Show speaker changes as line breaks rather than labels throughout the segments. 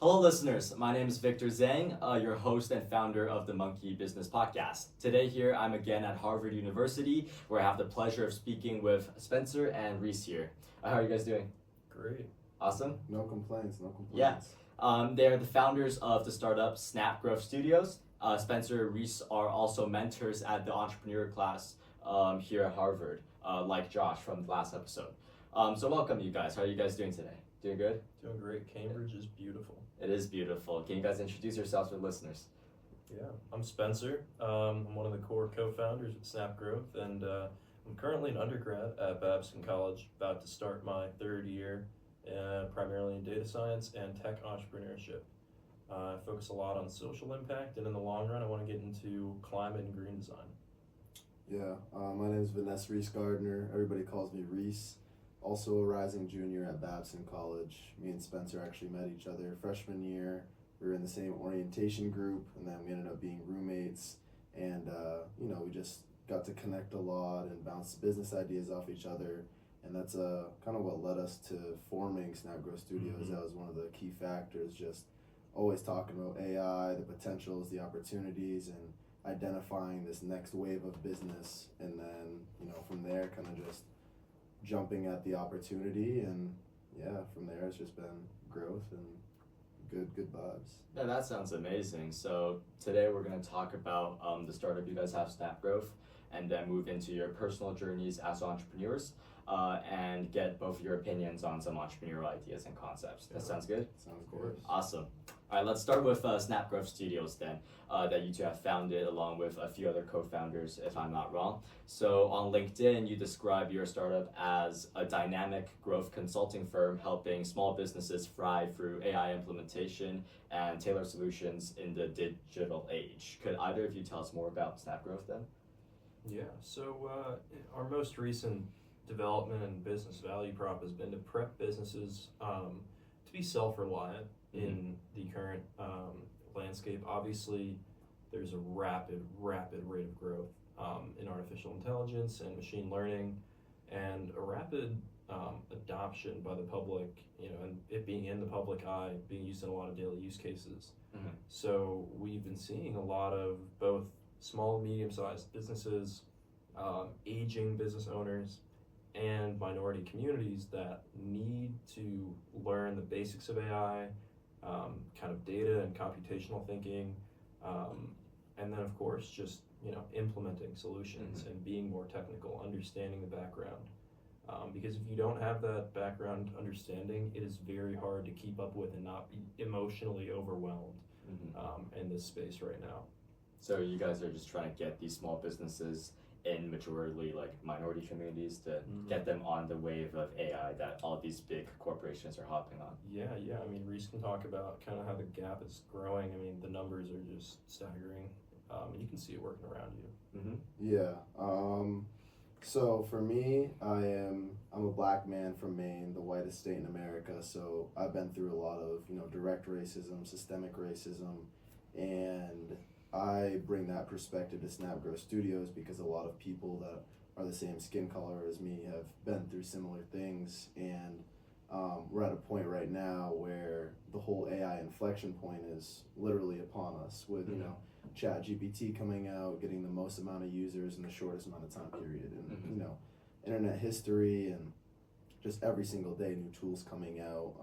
Hello, listeners. My name is Victor Zhang, your host and founder of the Monkey Business Podcast. Today here, I'm again at Harvard University, where I have the pleasure of speaking with Spencer and Reece here. How are you guys doing?
Great.
Awesome.
No complaints.
Yeah. They are the founders of the startup Snap Growth Studios. Spencer and Reece are also mentors at the entrepreneurial class here at Harvard, like Josh from the last episode. So welcome, you guys. How are you guys doing today? Doing good?
Doing great. Cambridge is beautiful.
It is beautiful. Can you guys introduce yourselves for listeners?
Yeah, I'm Spencer. I'm one of the core co-founders at Snap Growth, and I'm currently an undergrad at Babson College, about to start my third year, primarily in data science and tech entrepreneurship. I focus a lot on social impact, and in the long run, I want to get into climate and green design.
Yeah, my name is Vanessa Reece Gardner. Everybody calls me Reece. Also a rising junior at Babson College. Me and Spencer actually met each other freshman year. We were in the same orientation group, and then we ended up being roommates. And, we just got to connect a lot and bounce business ideas off each other. And that's kind of what led us to forming Snap Growth Studios.
Mm-hmm.
That was one of the key factors, just always talking about AI, the potentials, the opportunities, and identifying this next wave of business. And then, from there, kind of just jumping at the opportunity, and from there it's just been growth and good vibes.
Yeah, that sounds amazing. So today we're going to talk about the startup you guys have, Snap Growth, and then move into your personal journeys as entrepreneurs, and get both your opinions on some entrepreneurial ideas and concepts. That sounds good?
Sounds good.
Awesome. All right, let's start with Snap Growth Studios then, that you two have founded along with a few other co-founders, if I'm not wrong. So on LinkedIn, you describe your startup as a dynamic growth consulting firm helping small businesses thrive through AI implementation and tailored solutions in the digital age. Could either of you tell us more about Snap Growth then?
Yeah, so our most recent development and business value prop has been to prep businesses to be self-reliant in the current landscape. Obviously, there's a rapid rate of growth in artificial intelligence and machine learning, and a rapid adoption by the public, and it being in the public eye, being used in a lot of daily use cases.
Mm-hmm.
So we've been seeing a lot of both small and medium-sized businesses, aging business owners, and minority communities that need to learn the basics of AI, kind of data and computational thinking, and then of course just implementing solutions and being more technical, understanding the background. Because if you don't have that background understanding, it is very hard to keep up with and not be emotionally overwhelmed in this space right now.
So you guys are just trying to get these small businesses in majority minority communities to get them on the wave of AI that all these big corporations are hopping on.
Yeah. I mean, Reece can talk about kind of how the gap is growing. I mean, the numbers are just staggering. You can see it working around you.
Yeah. So for me, I'm a black man from Maine, the whitest state in America. So I've been through a lot of direct racism, systemic racism, and I bring that perspective to Snap Growth Studios because a lot of people that are the same skin color as me have been through similar things, and we're at a point right now where the whole AI inflection point is literally upon us with ChatGPT coming out, getting the most amount of users in the shortest amount of time period, and internet history, and just every single day new tools coming out.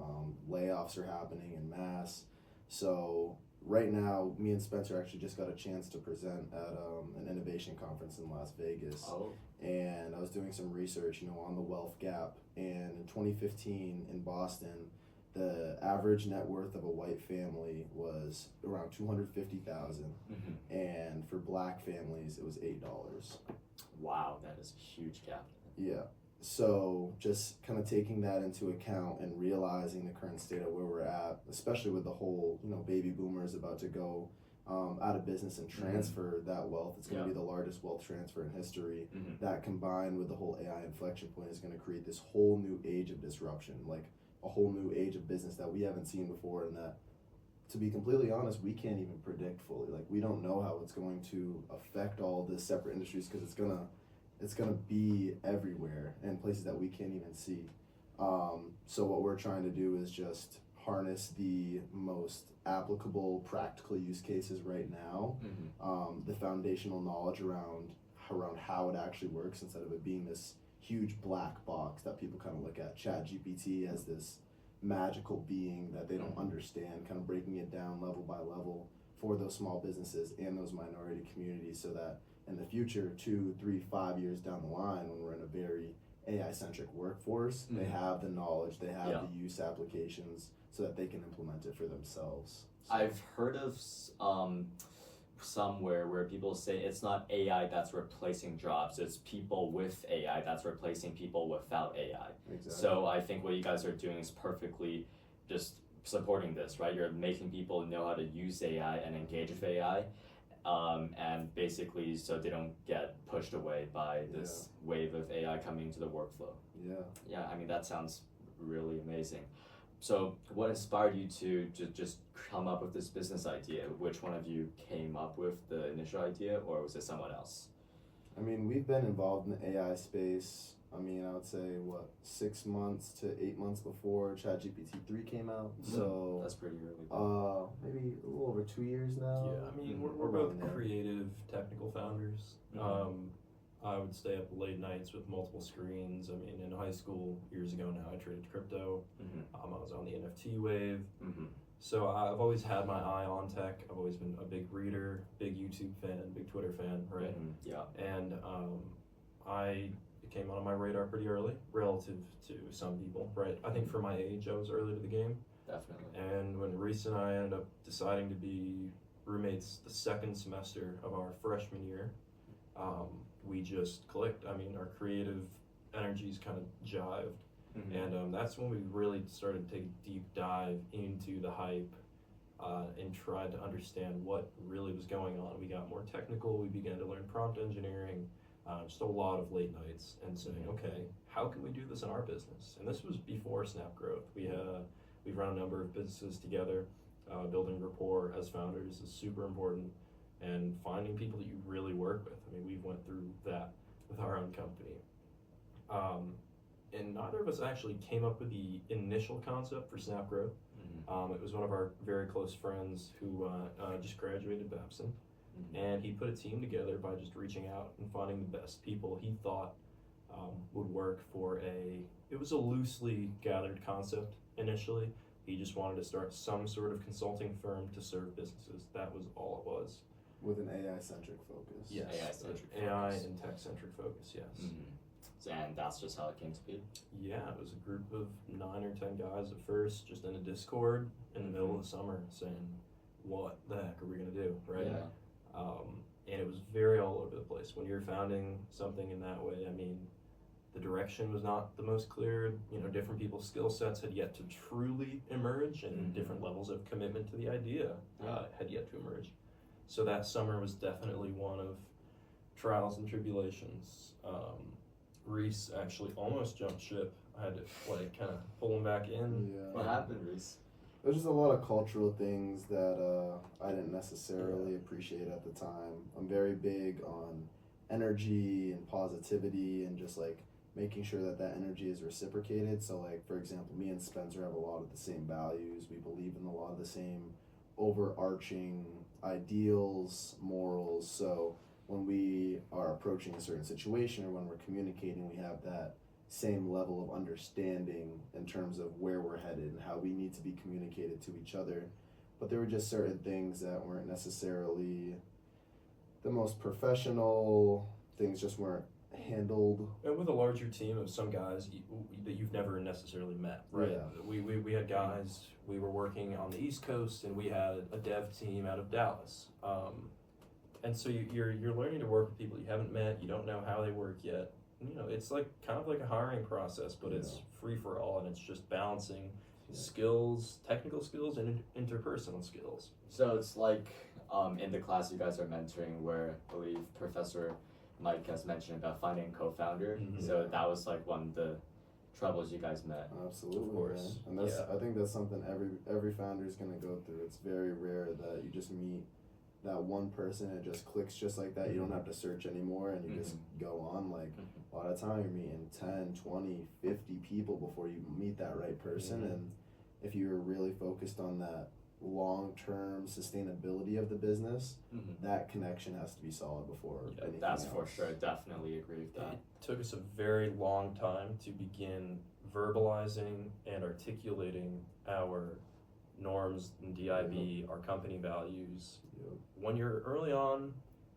Layoffs are happening in mass. So right now, me and Spencer actually just got a chance to present at an innovation conference in Las Vegas.
Oh.
And I was doing some research, on the wealth gap. And in 2015 in Boston, the average net worth of a white family was around $250,000, and for black families, it was $8.
Wow, that is a huge gap.
Yeah. So just kind of taking that into account and realizing the current state of where we're at, especially with the whole, baby boomers about to go out of business and transfer that wealth. It's going to be the largest wealth transfer in history. That combined with the whole AI inflection point is going to create this whole new age of disruption, like a whole new age of business that we haven't seen before, and that, to be completely honest, we can't even predict fully. Like, we don't know how it's going to affect all the separate industries, because it's gonna be everywhere in places that we can't even see. So what we're trying to do is just harness the most applicable practical use cases right now, the foundational knowledge around how it actually works, instead of it being this huge black box that people kind of look at ChatGPT as this magical being that they don't understand, kind of breaking it down level by level for those small businesses and those minority communities, so that in the future, 2, 3, 5 years down the line, when we're in a very AI-centric workforce, they have the knowledge, they have the use applications, so that they can implement it for themselves. So.
I've heard of somewhere where people say it's not AI that's replacing jobs, it's people with AI that's replacing people without AI.
Exactly.
So I think what you guys are doing is perfectly just supporting this, right? You're making people know how to use AI and engage with AI, and basically so they don't get pushed away by this wave of AI coming into the workflow. Yeah, I mean, that sounds really amazing. So what inspired you to just come up with this business idea? Which one of you came up with the initial idea, or was it someone else?
I mean, we've been involved in the AI space, I would say, 6 months to 8 months before ChatGPT 3 came out. So
that's pretty early.
Maybe a little over 2 years now.
Yeah, I mean, we're both creative, technical founders. I would stay up late nights with multiple screens. I mean, in high school, years ago now, I traded crypto. I was on the NFT wave. So I've always had my eye on tech. I've always been a big reader, big YouTube fan, big Twitter fan, right?
Yeah.
And it came on my radar pretty early, relative to some people, right? I think for my age, I was early to the game.
Definitely.
And when Reece and I ended up deciding to be roommates the second semester of our freshman year, we just clicked. I mean, our creative energies kind of jived. And that's when we really started to take a deep dive into the hype and tried to understand what really was going on. We got more technical. We began to learn prompt engineering, just a lot of late nights, and saying, okay, how can we do this in our business? And this was before Snap Growth. We've run a number of businesses together. Building rapport as founders is super important, and finding people that you really work with. I mean, we went through that with our own company. And neither of us actually came up with the initial concept for Snap Growth. It was one of our very close friends who just graduated Babson, and he put a team together by just reaching out and finding the best people he thought would work for it was a loosely gathered concept initially. He just wanted to start some sort of consulting firm to serve businesses. That was all it was.
With an AI-centric focus.
Yes,
AI-centric
AI
focus.
and tech-centric focus, yes.
And that's just how it came to be?
Yeah, it was a group of 9 or 10 guys at first, just in a Discord in the middle of the summer, saying, what the heck are we going to do, right?
Yeah.
And it was very all over the place. When you're founding something in that way, I mean, the direction was not the most clear. You know, different people's skill sets had yet to truly emerge, and different levels of commitment to the idea had yet to emerge. So that summer was definitely one of trials and tribulations. Reece actually almost jumped ship. I had to kind of pull him back in.
Yeah.
What happened, Reece?
There's just a lot of cultural things that I didn't necessarily appreciate at the time. I'm very big on energy and positivity, and just making sure that energy is reciprocated. So for example, me and Spencer have a lot of the same values. We believe in a lot of the same overarching ideals, morals. So when we are approaching a certain situation, or when we're communicating, we have that same level of understanding in terms of where we're headed and how we need to be communicated to each other. But there were just certain things that weren't necessarily the most professional. Things just weren't handled.
And with a larger team of some guys that you've never necessarily met, right?
Yeah.
We had guys, we were working on the East Coast, and we had a dev team out of Dallas. And so you're learning to work with people you haven't met, you don't know how they work yet. You know, it's kind of like a hiring process, but it's free for all, and it's just balancing skills, technical skills, and interpersonal skills.
So it's in the class you guys are mentoring, where I believe Professor Mike has mentioned about finding a co-founder. So that was one of the troubles you guys met.
Absolutely,
of course.
Man. And I think that's something every founder is going to go through. It's very rare that you just meet that one person and it just clicks just like that. You don't have to search anymore, and you just go on. A lot of time you're meeting 10, 20, 50 people before you meet that right person. And if you're really focused on that long-term sustainability of the business, that connection has to be solid before anything
that's
else.
for sure. Definitely agree with that.
It took us a very long time to begin verbalizing and articulating our norms and DIB, our company values. When you're early on,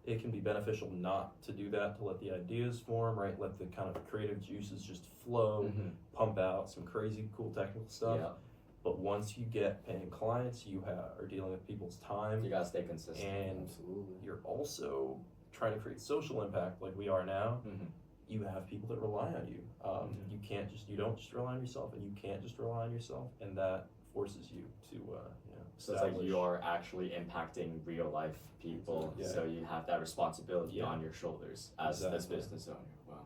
it can be beneficial not to do that, to let the ideas form, right? Let the kind of creative juices just flow, pump out some crazy cool technical stuff.
Yeah.
But once you get paying clients, you are dealing with people's time.
You gotta stay consistent.
And
Absolutely.
you're also trying to create social impact like we are now. You have people that rely on you. You don't just rely on yourself, and you can't just rely on yourself, and that forces you to
So it's like you are actually impacting real life people, so you have that responsibility on your shoulders as this business owner. Wow.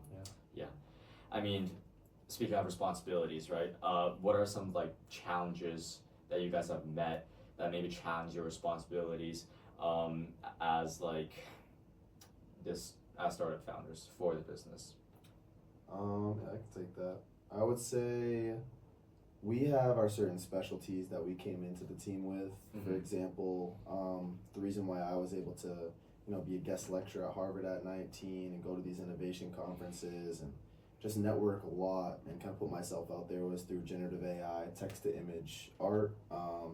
Yeah. I mean, speaking of responsibilities, right? What are some like challenges that you guys have met that maybe challenge your responsibilities as startup founders for the business?
I can take that. I would say we have our certain specialties that we came into the team with. For example, the reason why I was able to, be a guest lecturer at Harvard at 19 and go to these innovation conferences and just network a lot and kind of put myself out there was through generative AI, text-to-image art,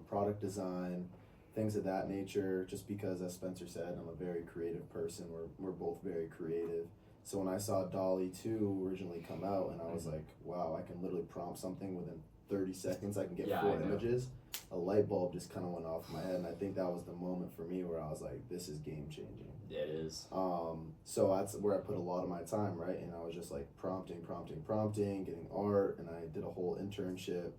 product design, things of that nature, just because, as Spencer said, I'm a very creative person. We're both very creative. So when I saw DALL-E 2 originally come out, and I was like, wow, I can literally prompt something within 30 seconds, I can get 4 images, a light bulb just kind of went off in my head, and I think that was the moment for me where I was like, this is game-changing.
It is.
So that's where I put a lot of my time, right? And I was just like prompting, getting art, and I did a whole internship,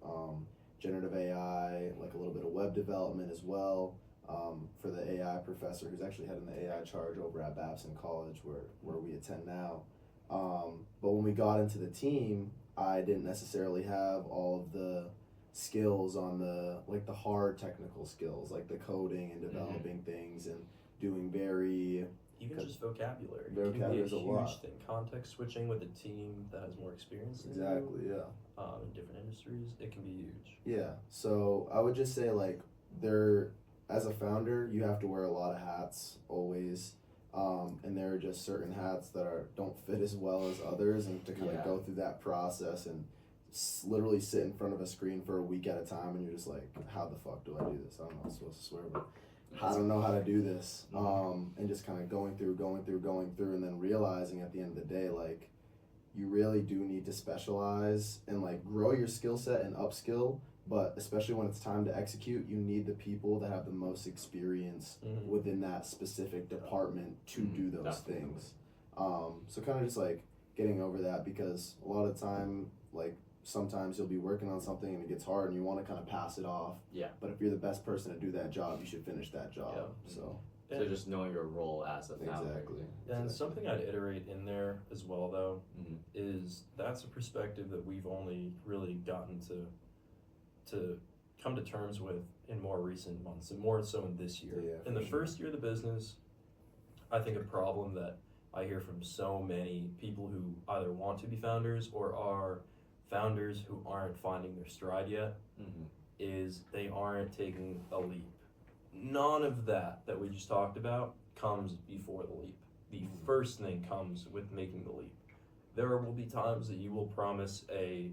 generative AI, like a little bit of web development as well, for the AI professor who's actually heading the AI charge over at Babson College where we attend now. But when we got into the team, I didn't necessarily have all of the skills on the hard technical skills, like the coding and developing things and doing
just vocabulary.
Vocabulary is a lot.
Huge thing. Context switching with a team that has more experience than
Exactly,
you, in different industries, it can be huge.
Yeah. So I would just say as a founder, you have to wear a lot of hats always. And there are just certain hats that don't fit as well as others, and to kind of go through that process and literally sit in front of a screen for a week at a time, and you're just like, how the fuck do I do this? I don't know if I'm supposed to swear, but I don't know how to do this. And just kind of going through, and then realizing at the end of the day, like, you really do need to specialize and like grow your skill set and upskill. But especially when it's time to execute, you need the people that have the most experience within that specific department to do those things. So kind of just like getting over that, because a lot of time, like sometimes you'll be working on something and it gets hard and you want to kind of pass it off.
Yeah.
But if you're the best person to do that job, you should finish that job. So
just knowing your role as a founder.
Exactly.
And something I'd iterate in there as well, though, is that's a perspective that we've only really gotten to come to terms with in more recent months, and more so in this year. In the first year of the business, I think a problem that I hear from so many people who either want to be founders or are founders who aren't finding their stride yet is they aren't taking a leap. None of that we just talked about comes before the leap. The first thing comes with making the leap. There will be times that you will promise a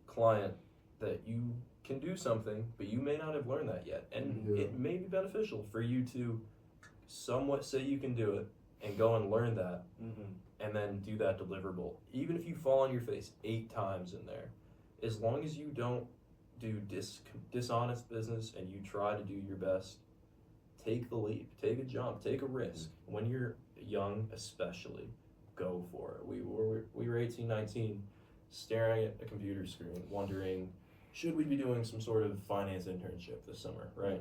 client that you can do something, but you may not have learned that yet. And it may be beneficial for you to somewhat say you can do it and go and learn that and then do that deliverable. Even if you fall on your face 8 times in there, as long as you don't do dishonest business and you try to do your best, take the leap, take a jump, take a risk. When you're young especially, go for it. We were 18, 19, staring at a computer screen, wondering, should we be doing some sort of finance internship this summer, right?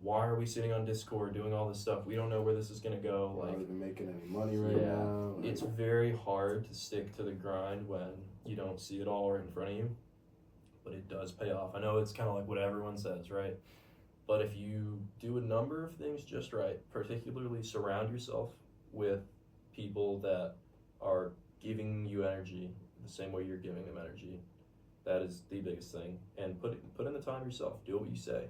Why are we sitting on Discord doing all this stuff? We don't know where this is going to go.
We're not even making any money right now.
It's very hard to stick to the grind when you don't see it all right in front of you, but it does pay off. I know it's kind of like what everyone says, right? But if you do a number of things just right, particularly surround yourself with people that are giving you energy the same way you're giving them energy, That is the biggest thing. And put in the time yourself. Do what you say.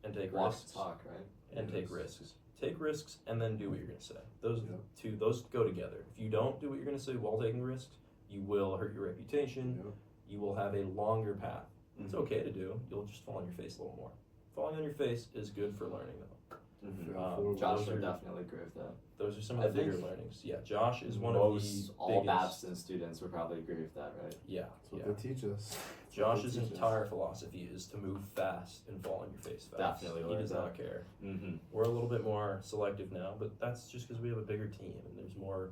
And take
Walk
risks.
the talk, right?
And take risks. Take risks and then do what you're going to say. Those
Yep.
two, those go together. If you don't do what you're going to say while taking risks, you will hurt your reputation.
Yep.
You will have a longer path. It's
Mhm.
okay to do. You'll just fall on your face a little more. Falling on your face is good for learning, though.
Mhm. Josh
those
would
are-
definitely agree with that.
Those are some
I
of the bigger
think
learnings. Yeah, Josh is one
Most
of the
all
biggest.
Babson students would probably agree with that, right?
Yeah,
That's what
yeah.
they teach us. That's what
Josh's
they teach us.
entire philosophy is to move fast and fall on your face fast.
Definitely
He
learned
does
that.
not care.
Mm-hmm.
We're a little bit more selective now, but that's just because we have a bigger team and there's more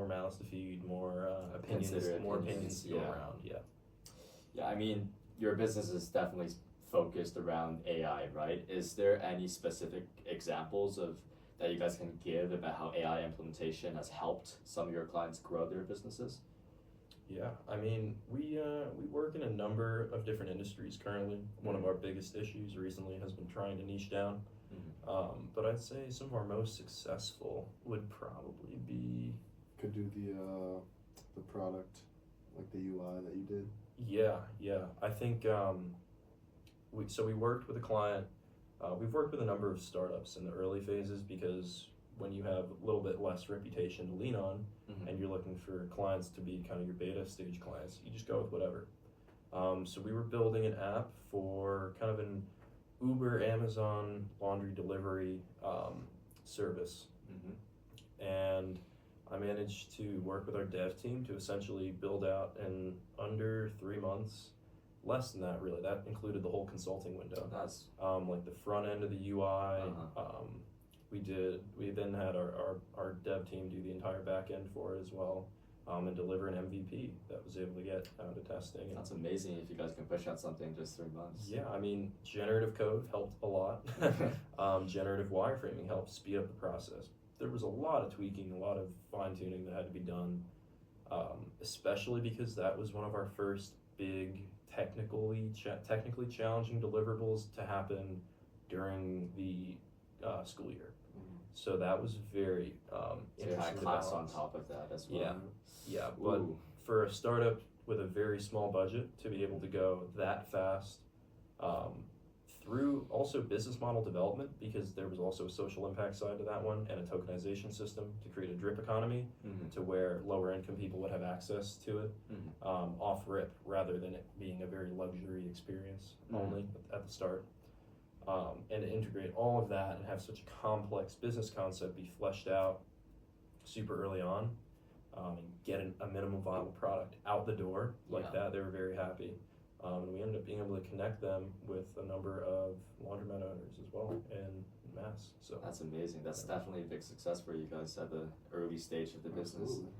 mouths to feed, more opinions,
Considerate
more
opinions,
opinions to go
yeah.
around. Yeah.
Yeah, I mean, your business is definitely focused around AI, right? Is there any specific examples of that you guys can give about how AI implementation has helped some of your clients grow their businesses?
Yeah, I mean, we work in a number of different industries currently. One of our biggest issues recently has been trying to niche down. But I'd say some of our most successful would probably be.
Could do the product, like the UI that you did.
Yeah. I think we worked with a client. We've worked with a number of startups in the early phases because when you have a little bit less reputation to lean on,
Mhm.
and you're looking for clients to be kind of your beta stage clients, you just go with whatever. So we were building an app for kind of an Uber, Amazon laundry delivery service.
Mm-hmm.
And I managed to work with our dev team to essentially build out in under 3 months, less than that really. That included the whole consulting window.
That's
Like the front end of the UI.
Uh-huh.
We then had our dev team do the entire back end for it as well, and deliver an MVP that was able to get out to testing.
That's amazing if you guys can push out something in just 3 months.
Yeah, I mean, generative code helped a lot. Generative wireframing helped speed up the process. There was a lot of tweaking, a lot of fine tuning that had to be done, especially because that was one of our first big technically challenging deliverables to happen during the school year. So that was very
So you had
interesting
a
to
class on
balance.
top of that as well.
Yeah, but
Ooh.
for a startup with a very small budget to be able to go that fast, through also business model development, because there was also a social impact side to that one and a tokenization system to create a drip economy
Mm-hmm.
to where lower income people would have access to it
Mm-hmm.
off rip rather than it being a very luxury experience only at the start. And to integrate all of that and have such a complex business concept be fleshed out super early on, and get a minimum viable product out the door like
Yeah.
that, they were very happy. And we ended up being able to connect them with a number of laundromat owners as well in Mass. So
That's amazing. That's definitely a big success for you guys at the early stage of the business.
Absolutely.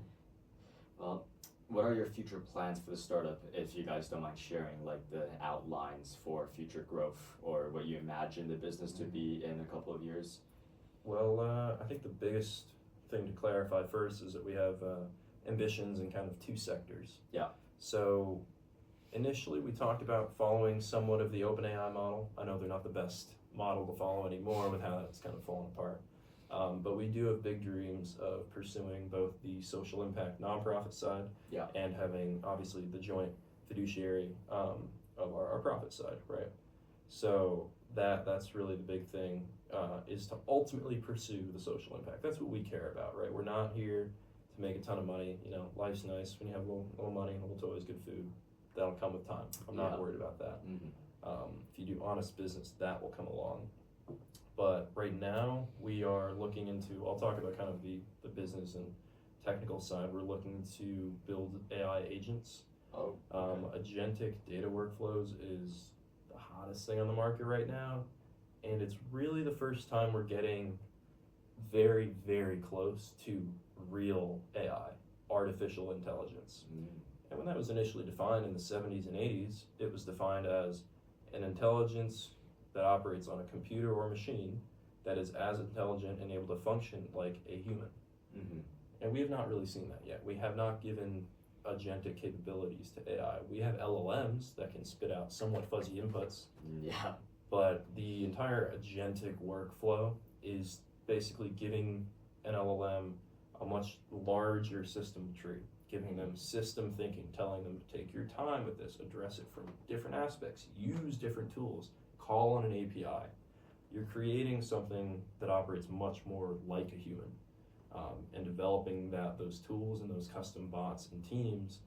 Well, what are your future plans for the startup, if you guys don't mind sharing, like the outlines for future growth or what you imagine the business to be in a couple of years?
Well, I think the biggest thing to clarify first is that we have ambitions in kind of two sectors.
Yeah.
So initially we talked about following somewhat of the OpenAI model. I know they're not the best model to follow anymore with how it's kind of fallen apart. But we do have big dreams of pursuing both the social impact nonprofit side and having obviously the joint fiduciary of our profit side, right? So that's really the big thing, is to ultimately pursue the social impact. That's what we care about, right? We're not here to make a ton of money. You know, life's nice when you have a little money, little toys, good food. That'll come with time. I'm not worried about that.
Mm-hmm.
If you do honest business, that will come along. But right now, we are looking into, I'll talk about kind of the business and technical side. We're looking to build AI agents.
Oh, okay.
Agentic data workflows is the hottest thing on the market right now. And it's really the first time we're getting very, very close to real AI, artificial intelligence. And when that was initially defined in the 70s and 80s, it was defined as an intelligence that operates on a computer or machine that is as intelligent and able to function like a human.
Mm-hmm.
And we have not really seen that yet. We have not given agentic capabilities to AI. We have LLMs that can spit out somewhat fuzzy inputs,
Yeah.
but the entire agentic workflow is basically giving an LLM a much larger system tree. giving them system thinking, telling them to take your time with this, address it from different aspects, use different tools, call on an API. You're creating something that operates much more like a human. And developing those tools and those custom bots and teams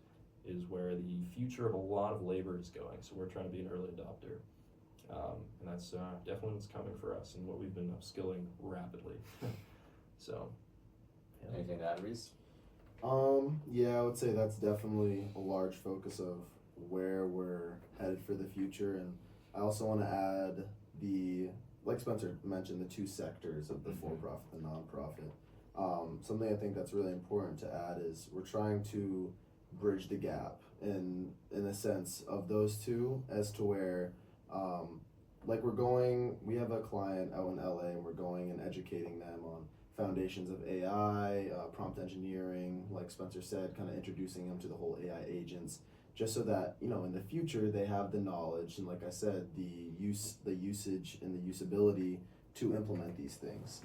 is where the future of a lot of labor is going. So we're trying to be an early adopter. And that's definitely what's coming for us and what we've been upskilling rapidly. So, yeah.
Anything to add, Reece?
Yeah, I would say that's definitely a large focus of where we're headed for the future. And I also want to add like Spencer mentioned, the two sectors of the for-profit and nonprofit. Something I think that's really important to add is we're trying to bridge the gap in a sense of those two, as to where like we have a client out in LA and we're going and educating them on foundations of AI, prompt engineering, like Spencer said, kind of introducing them to the whole AI agents, just so that, in the future they have the knowledge and, like I said, the usage and the usability to implement these things.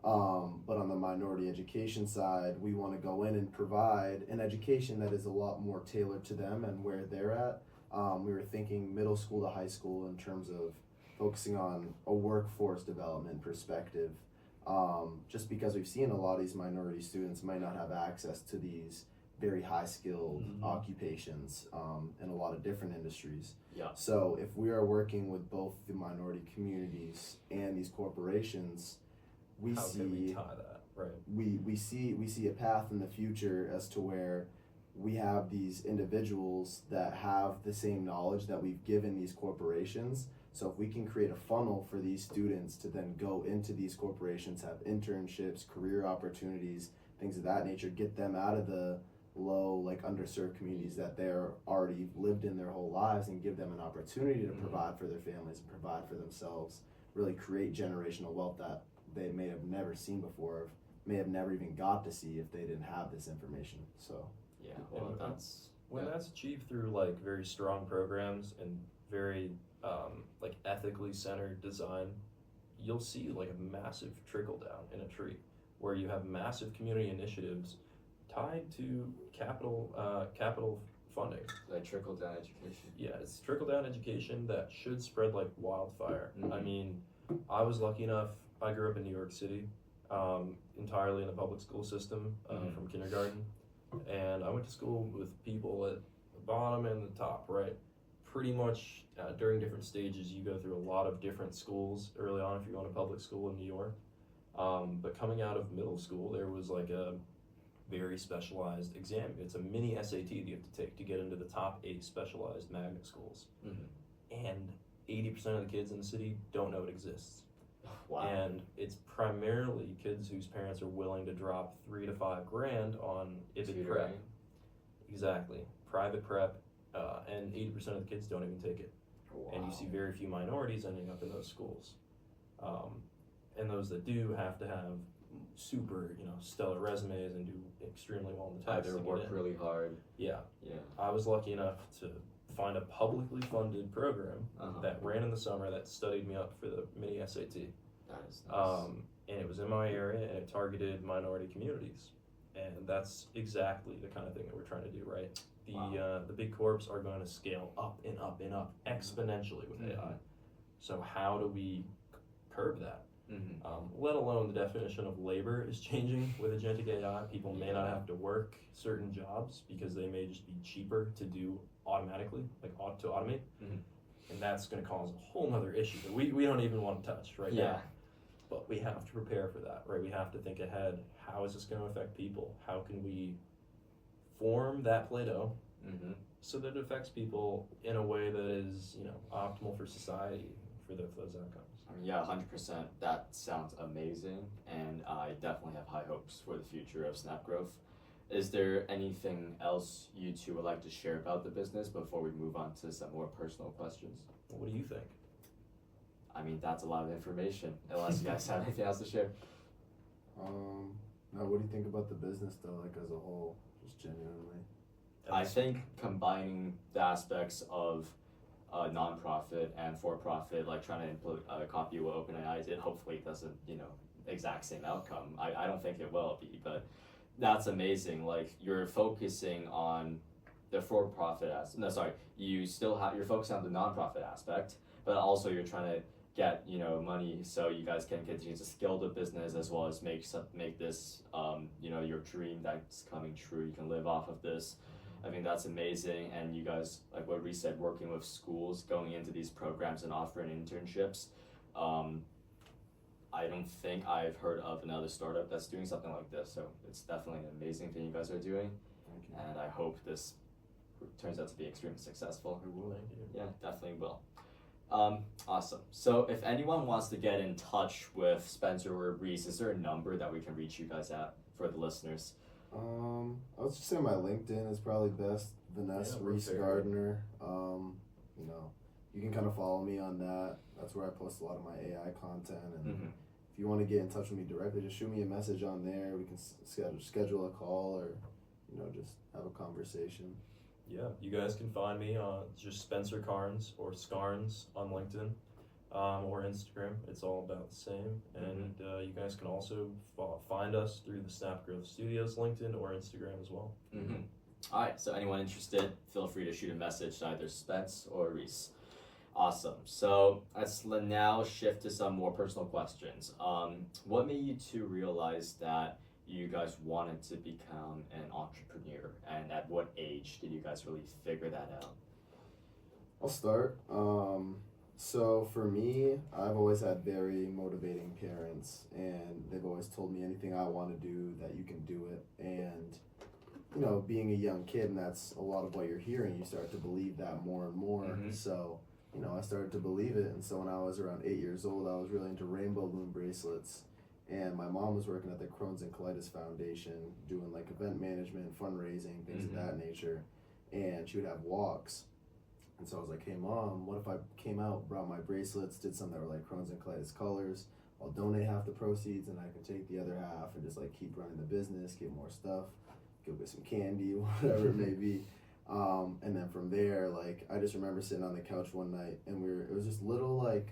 But on the minority education side, we want to go in and provide an education that is a lot more tailored to them and where they're at. We were thinking middle school to high school in terms of focusing on a workforce development perspective, just because we've seen a lot of these minority students might not have access to these very high skilled occupations in a lot of different industries.
Yeah.
So if we are working with both the minority communities and these corporations,
How can we tie that? Right.
we see a path in the future as to where we have these individuals that have the same knowledge that we've given these corporations. So if we can create a funnel for these students to then go into these corporations, have internships, career opportunities, things of that nature, get them out of the low, like underserved communities that they're already lived in their whole lives, and give them an opportunity to provide for their families and provide for themselves, really create generational wealth that they may have never seen before, may have never even got to see if they didn't have this information. So
Yeah, well,
when that's achieved through like very strong programs and very like ethically centered design, you'll see like a massive trickle down in a tree, where you have massive community initiatives tied to capital funding.
like trickle down education.
Yeah, it's trickle down education that should spread like wildfire. I mean, I was lucky enough. I grew up in New York City, entirely in the public school system from kindergarten, and I went to school with people at the bottom and the top, right? Pretty much during different stages, you go through a lot of different schools early on if you're going to public school in New York. But coming out of middle school, there was like a very specialized exam. It's a mini SAT that you have to take to get into the top 8 specialized magnet schools. And 80% of the kids in the city don't know it exists.
Wow.
And it's primarily kids whose parents are willing to drop $3,000 to $5,000 on IBID prep. Exactly, private prep, and 80% of the kids don't even take it.
Wow.
And you see very few minorities ending up in those schools. And those that do have to have super, stellar resumes and do extremely well in the tests.
Either work really hard.
Yeah.
Yeah.
I was lucky enough to find a publicly funded program that ran in the summer that studied me up for the mini SAT.
That is nice.
And it was in my area, and it targeted minority communities. And that's exactly the kind of thing that we're trying to do, right? The big corps are going to scale up and up and up exponentially with AI. So how do we curb that? Let alone the definition of labor is changing with agentic AI. People may not have to work certain jobs because they may just be cheaper to do automatically, like to automate. And that's going to cause a whole nother issue that we don't even want to touch right now. But we have to prepare for that, right? We have to think ahead. How is this going to affect people? How can we form that Play-Doh so that it affects people in a way that is, optimal for society for those outcomes?
Yeah, 100%. That sounds amazing, and I definitely have high hopes for the future of Snap Growth. Is there anything else you two would like to share about the business before we move on to some more personal questions?
What do you think?
I mean, that's a lot of information, unless you guys have anything else to share.
Now, what do you think about the business though, like as a whole, just genuinely?
I think combining the aspects of nonprofit and for-profit, like trying to copy what OpenAI did, hopefully it doesn't, exact same outcome. I don't think it will be, but that's amazing. Like you're focusing on the for-profit aspect. No, sorry, you're focusing on the non-profit aspect, but also you're trying to get money so you guys can continue to scale the business as well as make this your dream that's coming true. You can live off of this. I think that's amazing. And you guys, like what Reece said, working with schools, going into these programs and offering internships. I don't think I've heard of another startup that's doing something like this. So it's definitely an amazing thing you guys are doing.
Thank you.
And I hope this turns out to be extremely successful.
We will. Thank you.
Yeah, definitely will. Awesome. So if anyone wants to get in touch with Spencer or Reece, is there a number that we can reach you guys at for the listeners?
I would just say my LinkedIn is probably best. Vanessa Reece Gardner. You can kind of follow me on that. That's where I post a lot of my AI content. And if you want to get in touch with me directly, just shoot me a message on there. We can schedule a call or, just have a conversation.
Yeah, you guys can find me on just Spencer Carnes or Scarnes on LinkedIn or Instagram. It's all about the same. And you guys can also find us through the Snap Growth Studios LinkedIn or Instagram as well.
All right, so anyone interested, feel free to shoot a message to either Spence or Reece. Awesome. So let's now shift to some more personal questions. What made you two realize that you guys wanted to become an entrepreneur, and at what age did you guys really figure that out?
I'll start. So for me, I've always had very motivating parents, and they've always told me anything I want to do, that you can do it. And being a young kid, and that's a lot of what you're hearing, you start to believe that more and more. So I started to believe it. And so when I was around 8 years old, I was really into rainbow loom bracelets. And my mom was working at the Crohn's and Colitis Foundation, doing like event management, fundraising, things of that nature. And she would have walks. And so I was like, hey mom, what if I came out, brought my bracelets, did some that were like Crohn's and Colitis colors. I'll donate half the proceeds and I can take the other half and just like keep running the business, get more stuff, go get some candy, whatever it may be. And then from there, like, I just remember sitting on the couch one night and it was this little like,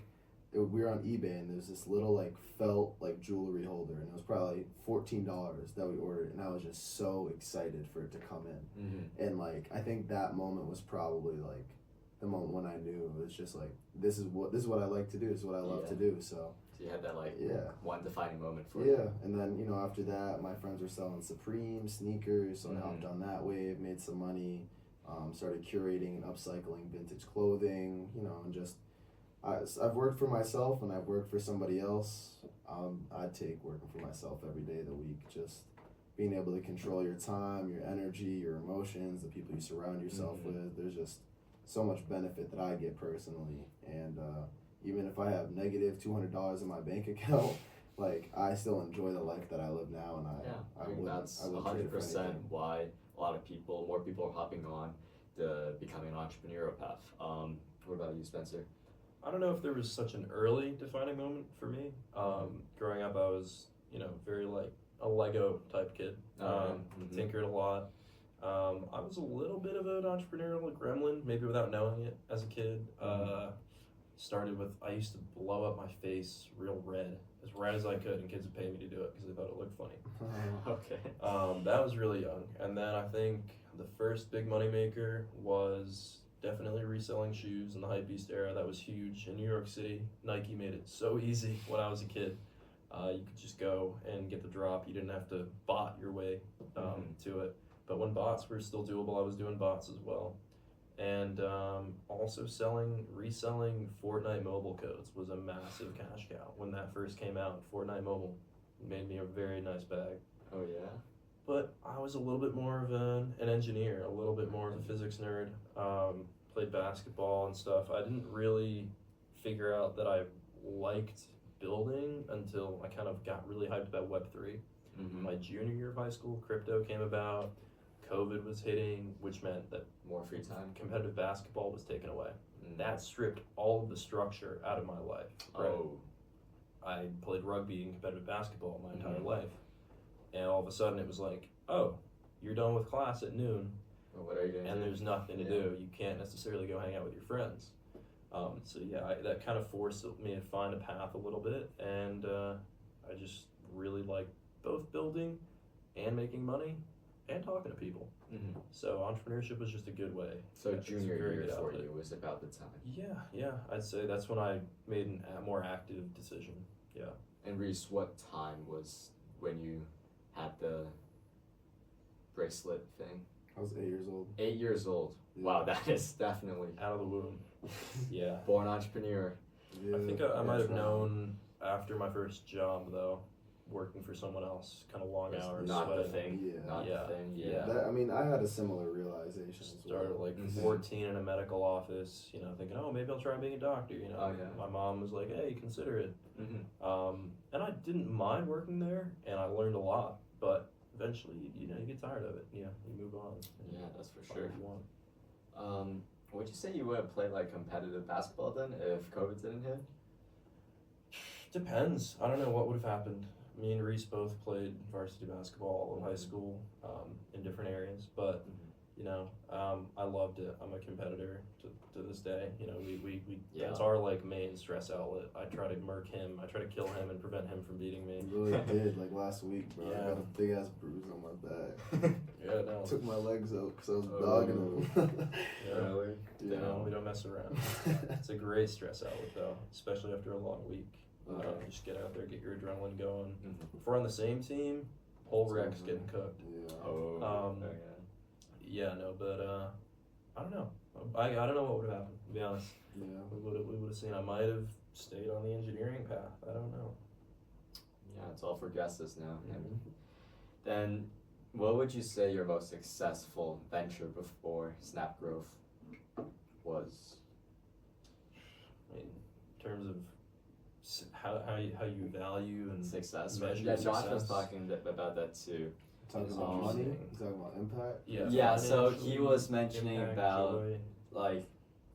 we were on eBay and there's this little like felt like jewelry holder and it was probably $14 that we ordered, and I was just so excited for it to come in. And like, I think that moment was probably like the moment when I knew it was just like, this is what I like to do, this is what I love to do. So
you had that like one defining moment for
you.
you.
And then after that, my friends were selling Supreme sneakers, so I hopped on that wave, made some money, started curating and upcycling vintage clothing, and just I've worked for myself and I've worked for somebody else. I take working for myself every day of the week, just being able to control your time, your energy, your emotions, the people you surround yourself with. There's just so much benefit that I get personally. And even if I have negative $200 in my bank account, like, I still enjoy the life that I live now. And
I think that's 100% why a lot of more people are hopping on the becoming an entrepreneurial path. What about you, Spencer?
I don't know if there was such an early defining moment for me. Growing up, I was, very like a Lego type kid. Tinkered a lot. I was a little bit of an entrepreneurial gremlin, maybe without knowing it as a kid. Started with, I used to blow up my face real red as I could, and kids would pay me to do it because they thought it looked funny.
Okay.
That was really young. And then I think the first big moneymaker was definitely reselling shoes in the Hypebeast era. That was huge. In New York City, Nike made it so easy when I was a kid. You could just go and get the drop. You didn't have to bot your way to it. But when bots were still doable, I was doing bots as well. And also reselling Fortnite mobile codes was a massive cash cow. When that first came out, Fortnite mobile made me a very nice bag.
Oh yeah?
But I was a little bit more of an engineer, a little bit more of a physics nerd. Played basketball and stuff. I didn't really figure out that I liked building until I kind of got really hyped about Web3. My junior year of high school, crypto came about. COVID was hitting, which meant that
more free time,
competitive basketball was taken away. That stripped all of the structure out of my life. Right?
Oh.
I played rugby and competitive basketball my entire life. And all of a sudden it was like, oh, you're done with class at noon.
Well, what are you doing?
And there's nothing to do. You can't necessarily go hang out with your friends. So yeah, that kind of forced me to find a path a little bit. And I just really like both building and making money and talking to people.
Mm-hmm.
So entrepreneurship was just a good way.
So
It's a
junior
very
year
good
for
outlet.
you was about the time.
Yeah, I'd say that's when I made a more active decision. Yeah.
And Reese, what time was when you had the bracelet thing?
I was 8 years old.
8 years old.
Yeah.
Wow, that is definitely
Out of the womb. Yeah.
born entrepreneur.
Yeah,
I think I might have
that's right.
known after my first job, though, working for someone else, kind of long
It's
hours.
not the
sweating.
thing.
Yeah.
Not
Yeah.
the thing.
Yeah.
Yeah.
That, I mean, I had a similar realization as well.
Started at like
Mhm.
14 in a medical office, thinking, oh, maybe I'll try being a doctor.
Oh, yeah.
My mom was like, hey, consider it.
Mm-hmm.
And I didn't mind working there, and I learned a lot. But eventually, you get tired of it. Yeah, you move on.
Yeah, that's for
Find
sure.
what you want.
Would you say you would have played like competitive basketball then if COVID didn't hit?
Depends. I don't know what would have happened. Me and Reese both played varsity basketball in high school, in different areas. But I loved it. I'm a competitor to this day. We
Yeah.
That's our like main stress outlet. I try to murk him. I try to kill him and prevent him from beating me.
I really did, like last week, bro.
Yeah.
I got a big ass bruise on my back.
Yeah, no.
Took my legs out because I was
Oh.
dogging him.
Yeah.
Really?
Yeah.
We don't mess around. It's a great stress outlet though, especially after a long week.
Okay.
Just get out there, get your adrenaline going.
Mm-hmm.
If we're on the same team, whole wreck's getting cooked.
Yeah.
Oh.
Um,
okay.
Yeah, no, but I don't know. I don't know what would have happened, to be honest.
Yeah.
We would have seen. I might have stayed on the engineering path. I don't know.
Yeah, it's all for guesses now.
Mhm.
Then, what would you say your most successful venture before Snap Growth was?
I mean, in terms of how you value and
Success, right?
measure
Yeah, Josh was
success.
talking about that too.
Talking
It's
about money.
interesting.
He's talking about impact.
Yeah, so he
financially,
was mentioning
impact,
about
joy.
like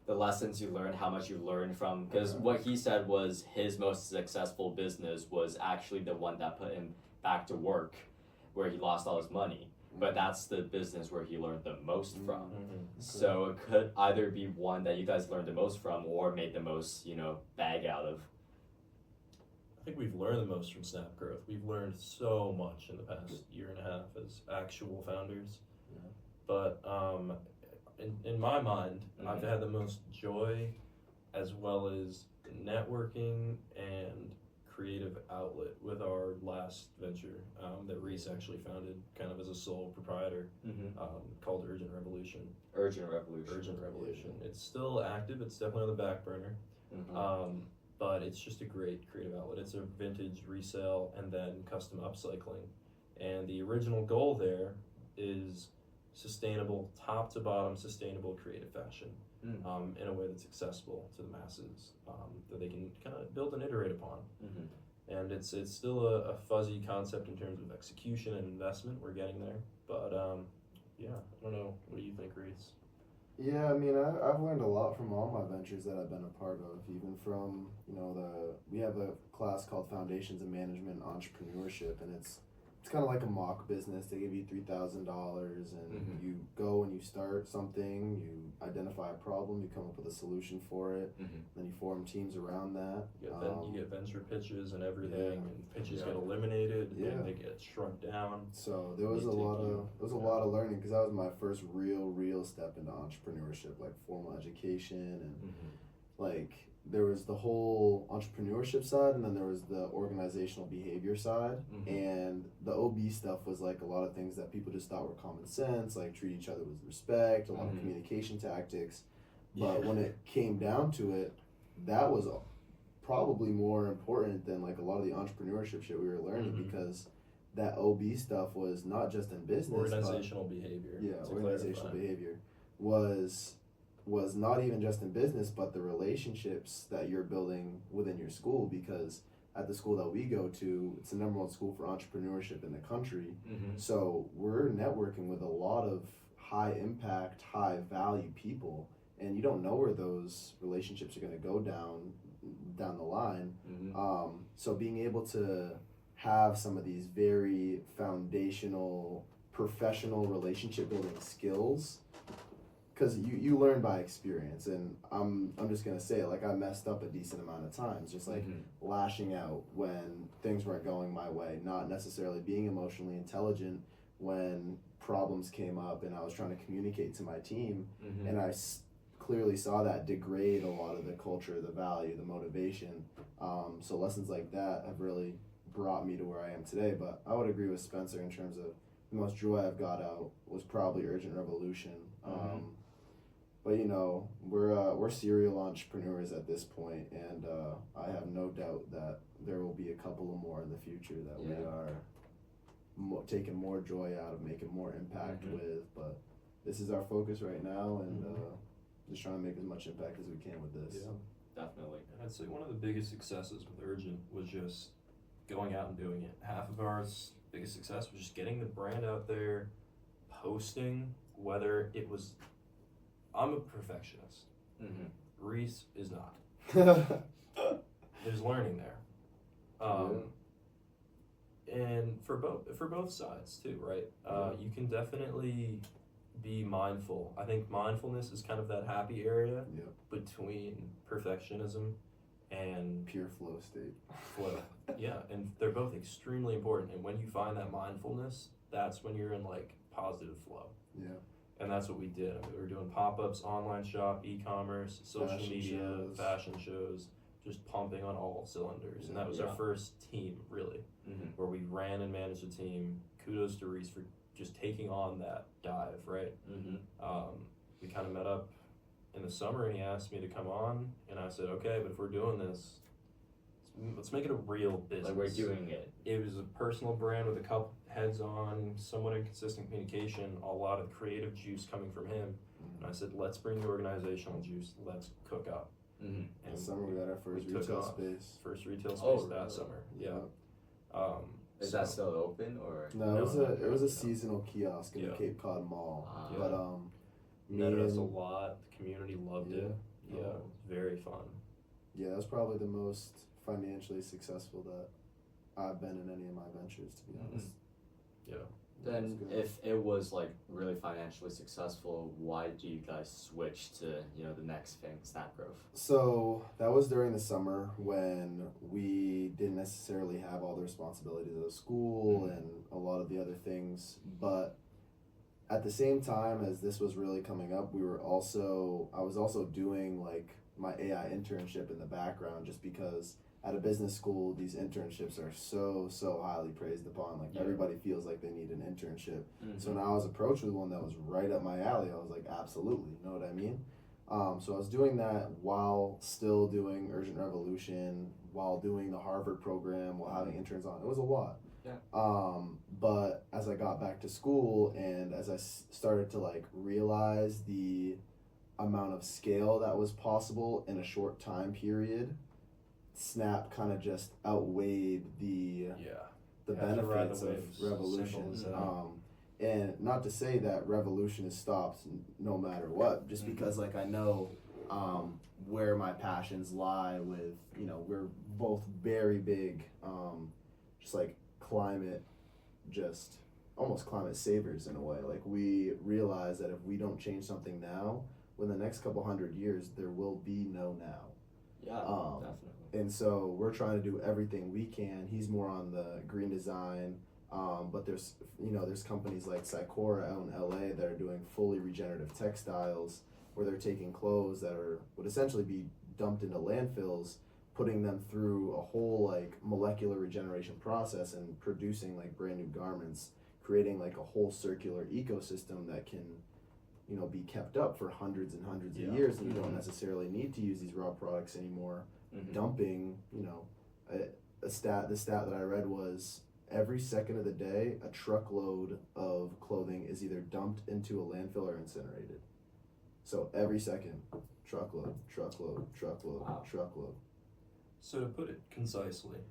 the lessons you learned, how much you learned from, because
Okay.
what he said was his most successful business was actually the one that put him back to work, where he lost all his money. But that's the business where he learned the most from.
Mhm.
So it could either be one that you guys learned the most from, or made the most, bag out of.
I think we've learned the most from Snap Growth. We've learned so much in the past year and a half as actual founders.
Yeah.
But in my mind, I've
Mhm.
had the most joy as well as networking and creative outlet with our last venture that Reese actually founded kind of as a sole proprietor
Mm-hmm.
called Urgent Revolution.
Urgent Revolution.
Urgent Revolution. It's still active. It's definitely on the back burner.
Mm-hmm.
But it's just a great creative outlet. It's a vintage resale and then custom upcycling. And the original goal there is sustainable, top to bottom, sustainable creative fashion in a way that's accessible to the masses, that they can kind of build and iterate upon.
Mm-hmm.
And it's still a fuzzy concept in terms of execution and investment. We're getting there. But yeah, I don't know. What do you think, Reese?
Yeah, I mean, I've learned a lot from all my ventures that I've been a part of, even from, we have a class called Foundations in Management and Entrepreneurship, and it's kind of like a mock business. They give you $3,000 and
Mhm.
you go and you start something, you identify a problem, you come up with a solution for it,
Mm-hmm.
then you form teams around that.
You get venture pitches and everything,
yeah.
and pitches
Yeah.
get eliminated,
Yeah.
and they get shrunk down.
So there was
They
a
take
lot
you-
of
yeah.
learning, because that was my first real step into entrepreneurship, like formal education, and
Mm-hmm.
like there was the whole entrepreneurship side, and then there was the organizational behavior side.
Mhm.
And the OB stuff was like a lot of things that people just thought were common sense, like treat each other with respect, a lot
Mhm.
of communication tactics. But
Yeah.
when it came down to it, that was probably more important than like a lot of the entrepreneurship shit we were learning,
Mhm.
because that OB stuff was not just in business,
Organizational behavior.
yeah,
to
organizational
clarify.
behavior was not even just in business, but the relationships that you're building within your school. Because at the school that we go to, it's the #1 school for entrepreneurship in the country.
Mm-hmm.
So we're networking with a lot of high impact, high value people, and you don't know where those relationships are going to go down the line.
Mm-hmm.
So being able to have some of these very foundational professional relationship building skills because you learn by experience, and I'm just gonna say, like, I messed up a decent amount of times, just like lashing out when things weren't going my way, not necessarily being emotionally intelligent when problems came up and I was trying to communicate to my team, and I clearly saw that degrade a lot of the culture, the value, the motivation. So lessons like that have really brought me to where I am today. But I would agree with Spencer in terms of the most joy I've got out was probably Urgent Revolution. But you know, we're serial entrepreneurs at this point, and I have no doubt that there will be a couple of more in the future that we are taking more joy out of, making more impact with. But this is our focus right now, and just trying to make as much impact as we can with this.
Yeah,
definitely.
And I'd say one of the biggest successes with Urgent was just going out and doing it. Half of our biggest success was just getting the brand out there, posting, whether it was, I'm a perfectionist. Reece is not. There's learning there. And for both sides too, right? You can definitely be mindful. I think mindfulness is kind of that happy area between perfectionism and
pure flow state.
Yeah, and they're both extremely important. And when you find that mindfulness, that's when you're in like positive flow.
Yeah.
And that's what we did. I mean, we were doing pop-ups, online shop, e-commerce, social media, fashion shows, just pumping on all cylinders. And that was our first team, really, where we ran and managed a team. Kudos to Reece for just taking on that dive, right? We kind of met up in the summer, and he asked me to come on, and I said, okay, but if we're doing this, let's make it a real business.
Like, we're doing it.
It was a personal brand with a couple heads on, somewhat inconsistent communication, a lot of creative juice coming from him. And I said, let's bring the organizational juice, let's cook up.
And this summer we got our first retail space.
First retail space that summer.
Is that still open, or?
No, it was a seasonal kiosk in the Cape Cod Mall. But
met us a lot. The community loved it. Yeah, it was very fun.
Yeah, that was probably the most financially successful that I've been in any of my ventures, to be honest.
Yeah.
Then if it was like really financially successful, why do you guys switch to, you know, the next thing, Snapgrowth?
So that was during the summer when we didn't necessarily have all the responsibilities of school and a lot of the other things, but at the same time as this was really coming up, I was also doing like my AI internship in the background, just because at a business school, these internships are so highly praised upon. Like everybody feels like they need an internship. So when I was approached with one that was right up my alley, I was like, absolutely, you know what I mean? So I was doing that while still doing Urgent Revolution, while doing the Harvard program, while having interns on. It was a lot. But as I got back to school and as I started to like realize the amount of scale that was possible in a short time period, Snap kind of just outweighed the benefits of Revolution. And not to say that Revolution is stopped no matter what, just because like I know where my passions lie with, you know, we're both very big just like almost climate savers in a way. Like we realize that if we don't change something now, within the next couple 100 years there will be no now.
Definitely.
And so we're trying to do everything we can. He's more on the green design, but there's companies like Sycora out in LA that are doing fully regenerative textiles, where they're taking clothes that would essentially be dumped into landfills, putting them through a whole like molecular regeneration process and producing like brand new garments, creating like a whole circular ecosystem that can, you know, be kept up for hundreds and hundreds of years, and you don't necessarily need to use these raw products anymore. Dumping, you know, the stat that I read was every second of the day a truckload of clothing is either dumped into a landfill or incinerated. So every second, truckload.
So to put it concisely,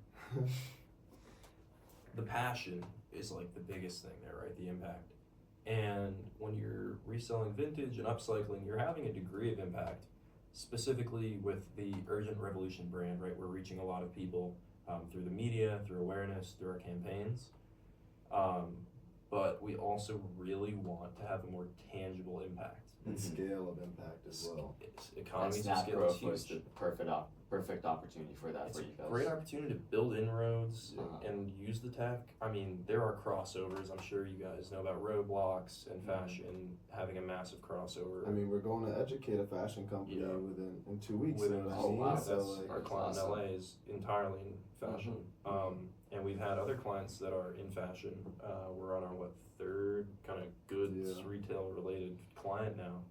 the passion is like the biggest thing there, right? The impact. And when you're reselling vintage and upcycling, you're having a degree of impact, specifically with the Urgent Revolution brand, right? We're reaching a lot of people through the media, through awareness, through our campaigns. but we also really want to have a more tangible impact.
And scale of impact as well.
Economies of
Snap
scale
growth
is huge.
was the perfect opportunity for that
It's
for you
a
guys.
great opportunity to build inroads
Uh-huh.
and use the tech. I mean, there are crossovers. I'm sure you guys know about Roblox and fashion having a massive crossover.
I mean, we're going to educate a fashion company
Yeah.
in 2 weeks.
Within
you know what I
oh,
mean?
wow.
So,
that's
like,
our
That's
client
awesome.
in LA is entirely in fashion. And we've had other clients that are in fashion. We're on our third kind of goods retail related client now.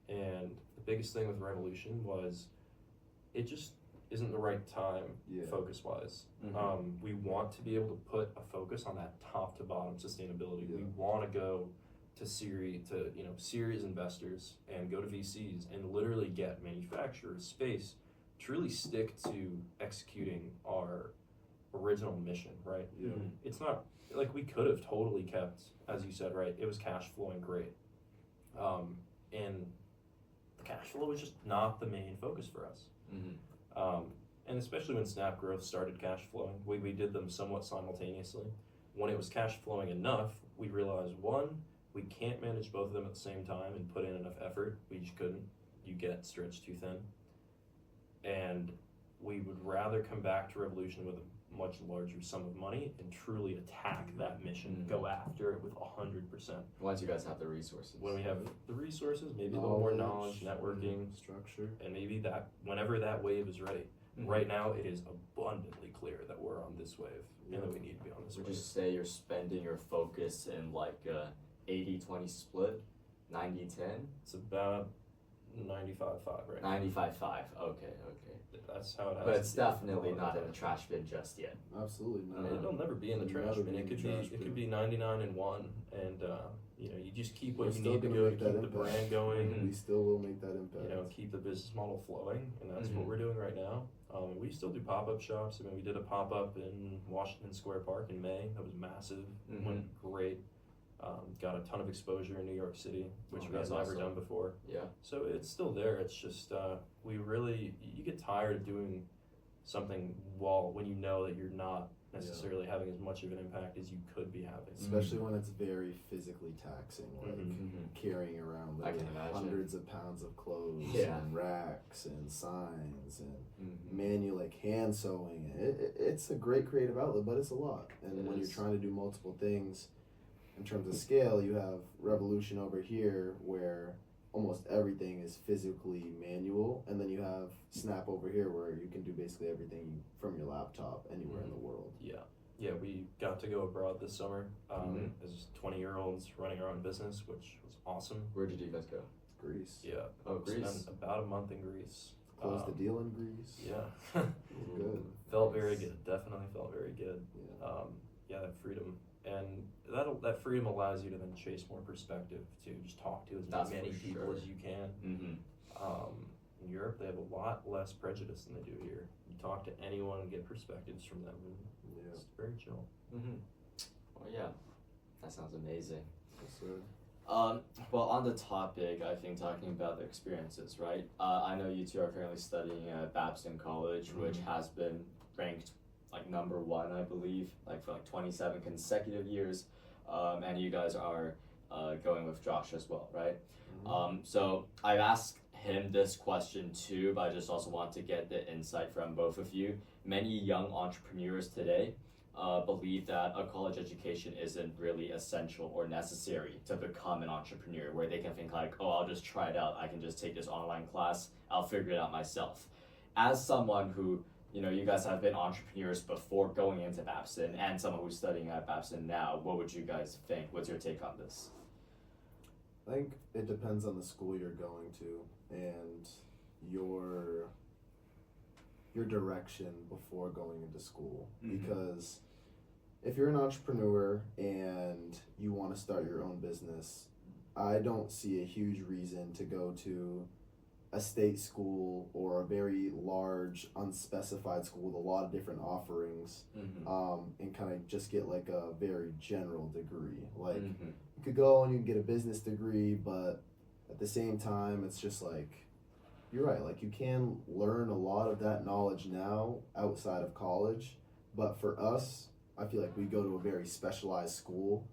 And the biggest thing with Revolution was it just isn't the right time focus wise. We want to be able to put a focus on that top to bottom sustainability. We want to go to serious investors and go to VCs and literally get manufacturers space to really stick to executing our original mission, right? It's not like we could have totally kept, as you said, right? It was cash flowing great. And the cash flow was just not the main focus for us. And especially when Snap Growth started cash flowing, we did them somewhat simultaneously. When it was cash flowing enough, we realized one, we can't manage both of them at the same time and put in enough effort. We just couldn't. You get stretched too thin. And we would rather come back to Revolution with a much larger sum of money and truly attack that mission, go after it with 100%.
Once you guys have the resources.
When we have the resources, maybe a little more knowledge, networking,
structure,
and maybe that whenever that wave is ready. Right now, it is abundantly clear that we're on this wave and that we need to be on this wave.
Would you say you're spending your focus in like a 80-20 split, 90-10?
It's about 95-5 right now.
95-5. Okay.
That's how it has.
But it's
to be.
definitely not in the trash bin just yet.
absolutely
I
not.
mean, it'll never be in the trash bin. It could be 99 and 1, and you just keep what
We're
you
still
need to
gonna
go to
make
keep
that
the
impact.
brand going.
We still will make that impact.
Keep the business model flowing, and that's what we're doing right now. We still do pop-up shops. I mean, we did a pop-up in Washington Square Park in May. That was massive. Went great. Got a ton of exposure in New York City, which we had never done before.
Yeah.
So it's still there. It's just you get tired of doing something when you know that you're not necessarily having as much of an impact as you could be having.
Especially when it's very physically taxing, like carrying around
I can imagine.
hundreds of pounds of clothes and racks and signs and manual hand sewing. It's a great creative outlet, but it's a lot. And when you're trying to do multiple things, in terms of scale, you have Revolution over here where almost everything is physically manual, and then you have Snap over here where you can do basically everything from your laptop anywhere in the world.
Yeah, we got to go abroad this summer as 20-year-olds running our own business, which was awesome.
Where did you guys go?
Greece.
Yeah.
Oh, Greece.
Spent about a month in Greece.
Closed the deal in Greece.
Yeah.
Good.
Felt very good. Definitely felt very good.
Yeah.
That freedom. And that freedom allows you to then chase more perspective, to just talk to as many people as you can. In Europe, they have a lot less prejudice than they do here. You talk to anyone and get perspectives from them, and it's very chill.
Well, yeah, that sounds amazing.
Yes, sir.
Well, on the topic, I think talking about the experiences, right? I know you two are currently studying at Babson College, which has been ranked like number 1, I believe, like for like 27 consecutive years, and you guys are going with Josh as well, right? So I've asked him this question too, but I just also want to get the insight from both of you. Many young entrepreneurs today believe that a college education isn't really essential or necessary to become an entrepreneur, where they can think like, oh, I'll just try it out. I can just take this online class. I'll figure it out myself. As someone who, you guys have been entrepreneurs before going into Babson, and someone who's studying at Babson now, what would you guys think? What's your take on this?
I think it depends on the school you're going to and your direction before going into school. Because if you're an entrepreneur and you want to start your own business, I don't see a huge reason to go to a state school or a very large unspecified school with a lot of different offerings and kind of just get like a very general degree. Like you could go and you can get a business degree, but at the same time it's just like, you're right, like you can learn a lot of that knowledge now outside of college, but for us, I feel like we go to a very specialized school.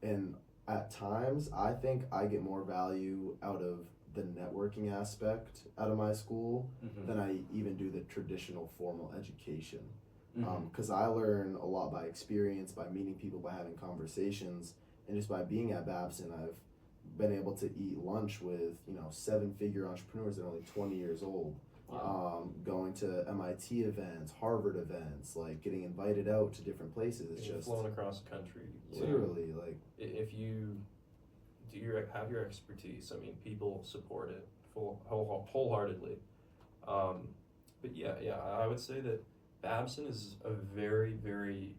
And at times, I think I get more value out of the networking aspect out of my school than I even do the traditional formal education. Because I learn a lot by experience, by meeting people, by having conversations, and just by being at Babson, I've been able to eat lunch with 7-figure entrepreneurs that are only 20 years old.
Wow.
Going to MIT events, Harvard events, like getting invited out to different places. It's just
flown across the country.
Literally, like
if you have your expertise, I mean, people support it wholeheartedly. But yeah, I would say that Babson is a very, very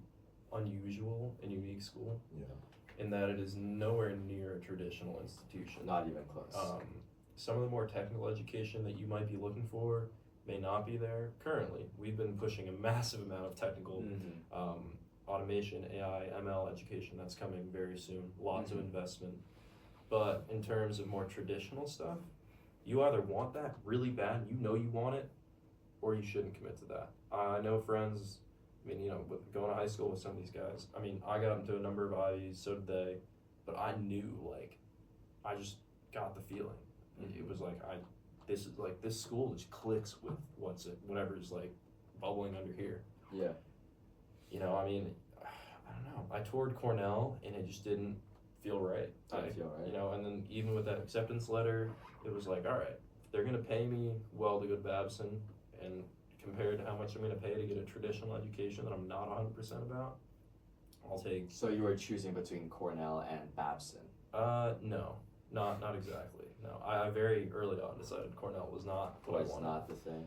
unusual and unique school. In that it is nowhere near a traditional institution.
Not even close.
Some of the more technical education that you might be looking for may not be there currently. We've been pushing a massive amount of technical automation, AI, ML education that's coming very soon. Lots of investment. But in terms of more traditional stuff, you either want that really bad, you want it, or you shouldn't commit to that. I know friends, I mean, with going to high school with some of these guys, I mean, I got into a number of Ivies, so did they, but I knew, I just got the feeling. It was like, this school just clicks with whatever's bubbling under here.
Yeah.
I mean, I don't know. I toured Cornell and it just didn't feel right.
Didn't feel right.
And then even with that acceptance letter, it was like, all right, if they're gonna pay me well to go to Babson, and compared to how much I'm gonna pay to get a traditional education that I'm not 100% about, I'll take.
So you were choosing between Cornell and Babson?
No, not exactly. No, I very early on decided Cornell was not what I wanted.
Was not the thing.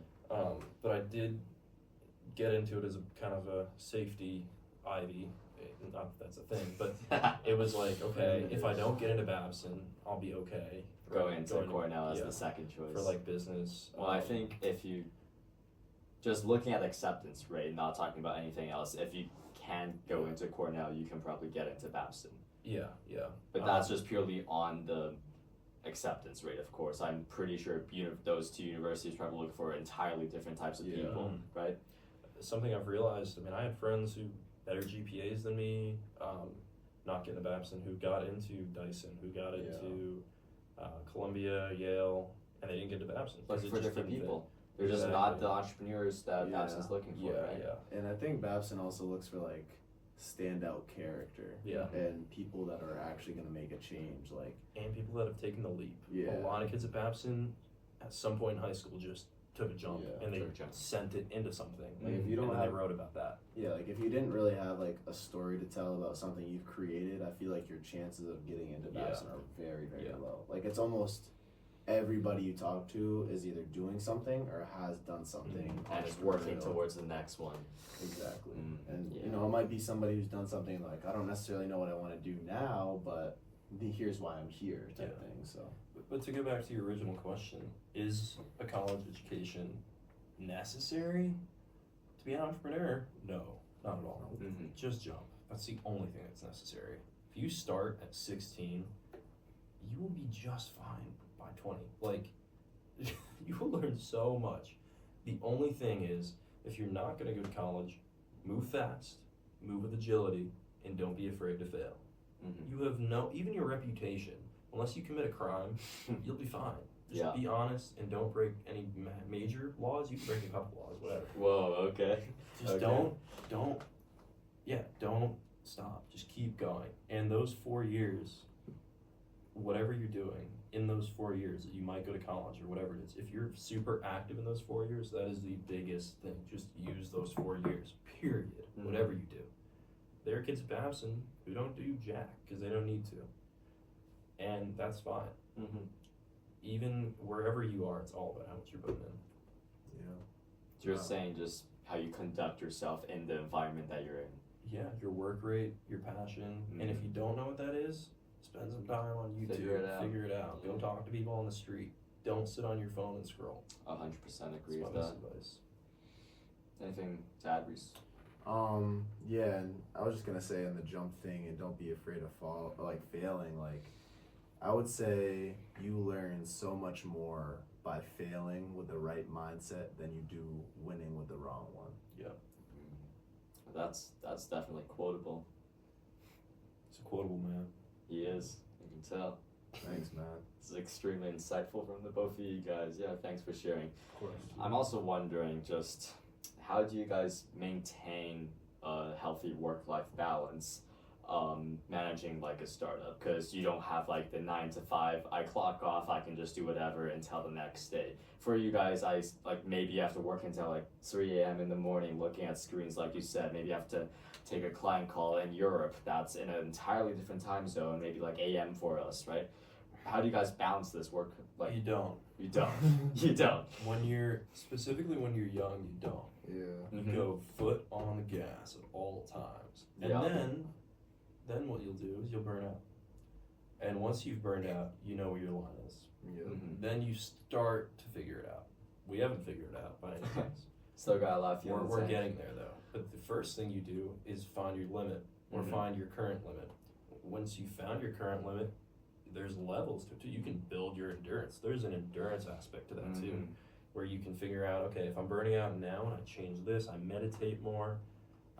But I did get into it as a kind of a safety Ivy. Not that that's a thing, but it was like, okay, if I don't get into Babson, I'll be okay.
Go into Cornell as the second choice.
For business.
Well, I think if you, just looking at acceptance rate, not talking about anything else, if you can go into Cornell, you can probably get into Babson.
Yeah.
But that's just purely on the acceptance rate, of course. I'm pretty sure those two universities probably look for entirely different types of people, right?
Something I've realized, I mean, I had friends who better GPAs than me, not getting to Babson, who got into Dyson, who got into Columbia, Yale, and they didn't get to Babson.
But for different people. They're just not the entrepreneurs that Babson's looking for, right?
And I think Babson also looks for standout character. And people that are actually going to make a change.
And people that have taken the leap. A lot of kids at Babson at some point in high school just took a jump and they sent it into something.
If you don't
they wrote about that.
If you didn't really have a story to tell about something you've created, I feel like your chances of getting into Babson are very, very low. It's almost everybody you talk to is either doing something or has done something
and is working towards the next one.
Exactly. And it might be somebody who's done something I don't necessarily know what I want to do now, but here's why I'm here type thing. So
but to go back to your original question, is a college education necessary to be an entrepreneur? No, not at all. Just jump. That's the only thing that's necessary. If you start at 16, you will be just fine by 20. You will learn so much. The only thing is, if you're not going to go to college, move fast, move with agility, and don't be afraid to fail. You have even your reputation, unless you commit a crime, you'll be fine. Just be honest and don't break any major laws. You can break a couple laws, whatever.
Whoa, okay.
Just don't stop. Just keep going. And those 4 years, whatever you're doing in those 4 years, that you might go to college or whatever it is, if you're super active in those 4 years, that is the biggest thing. Just use those 4 years, period. Whatever you do. There are kids at Babson who don't do jack because they don't need to. And that's fine. Even wherever you are, it's all about how much you're putting in.
So you're saying just how you conduct yourself in the environment that you're in.
Yeah, your work rate, your passion. And if you don't know what that is, spend some time on YouTube. Figure it out. Go talk to people on the street. Don't sit on your phone and scroll.
100% agree with that.
Advice.
Anything to add, Reece?
And I was just gonna say on the jump thing, and don't be afraid of failing. I would say you learn so much more by failing with the right mindset than you do winning with the wrong one.
that's definitely quotable.
It's a quotable man.
He is. You can tell.
Thanks, man.
This is extremely insightful from the both of you guys. Yeah, thanks for sharing.
Of course.
I'm also wondering, just how do you guys maintain a healthy work-life balance, managing like a startup? Because you don't have like the 9 to 5. I clock off. I can just do whatever until the next day. For you guys, I like maybe you have to work until like 3 a.m. in the morning, looking at screens, like you said. Maybe you have to take a client call in Europe. That's in an entirely different time zone. Maybe like a.m. for us, right? How do you guys balance this work? Like
You don't.
you don't. You don't.
When you're young, you don't.
Yeah.
You go foot on the gas at all times. And
Yeah.
then what you'll do is you'll burn out. And once you've burned out, you know where your line is.
Yeah.
Mhm.
Then you start to figure it out. We haven't figured it out by any means.
Still got a lot of fuel.
We're getting there though. But the first thing you do is find your limit or
Mhm.
find your current limit. Once you found your current limit, there's levels to it too. You can build your endurance. There's an endurance aspect to that too, where you can figure out, okay, if I'm burning out now and I change this, I meditate more,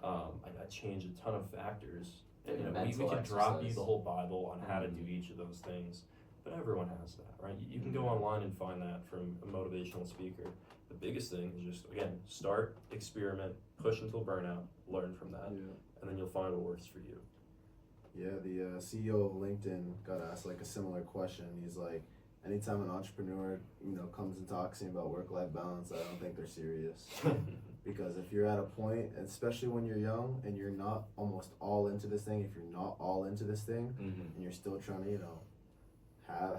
I change a ton of factors. And, we
Mental
could drop you
exercise.
the whole Bible on how to do each of those things, but everyone has that, right? You can go online and find that from a motivational speaker. The biggest thing is just, again, start, experiment, push until burnout, learn from that,
Yeah.
and then you'll find what works for you.
Yeah, the CEO of LinkedIn got asked like a similar question. He's like, anytime an entrepreneur, comes and talks to me about work-life balance, I don't think they're serious. Because if you're at a point, especially when you're young and you're not almost all into this thing, if you're not all into this thing, and you're still trying to,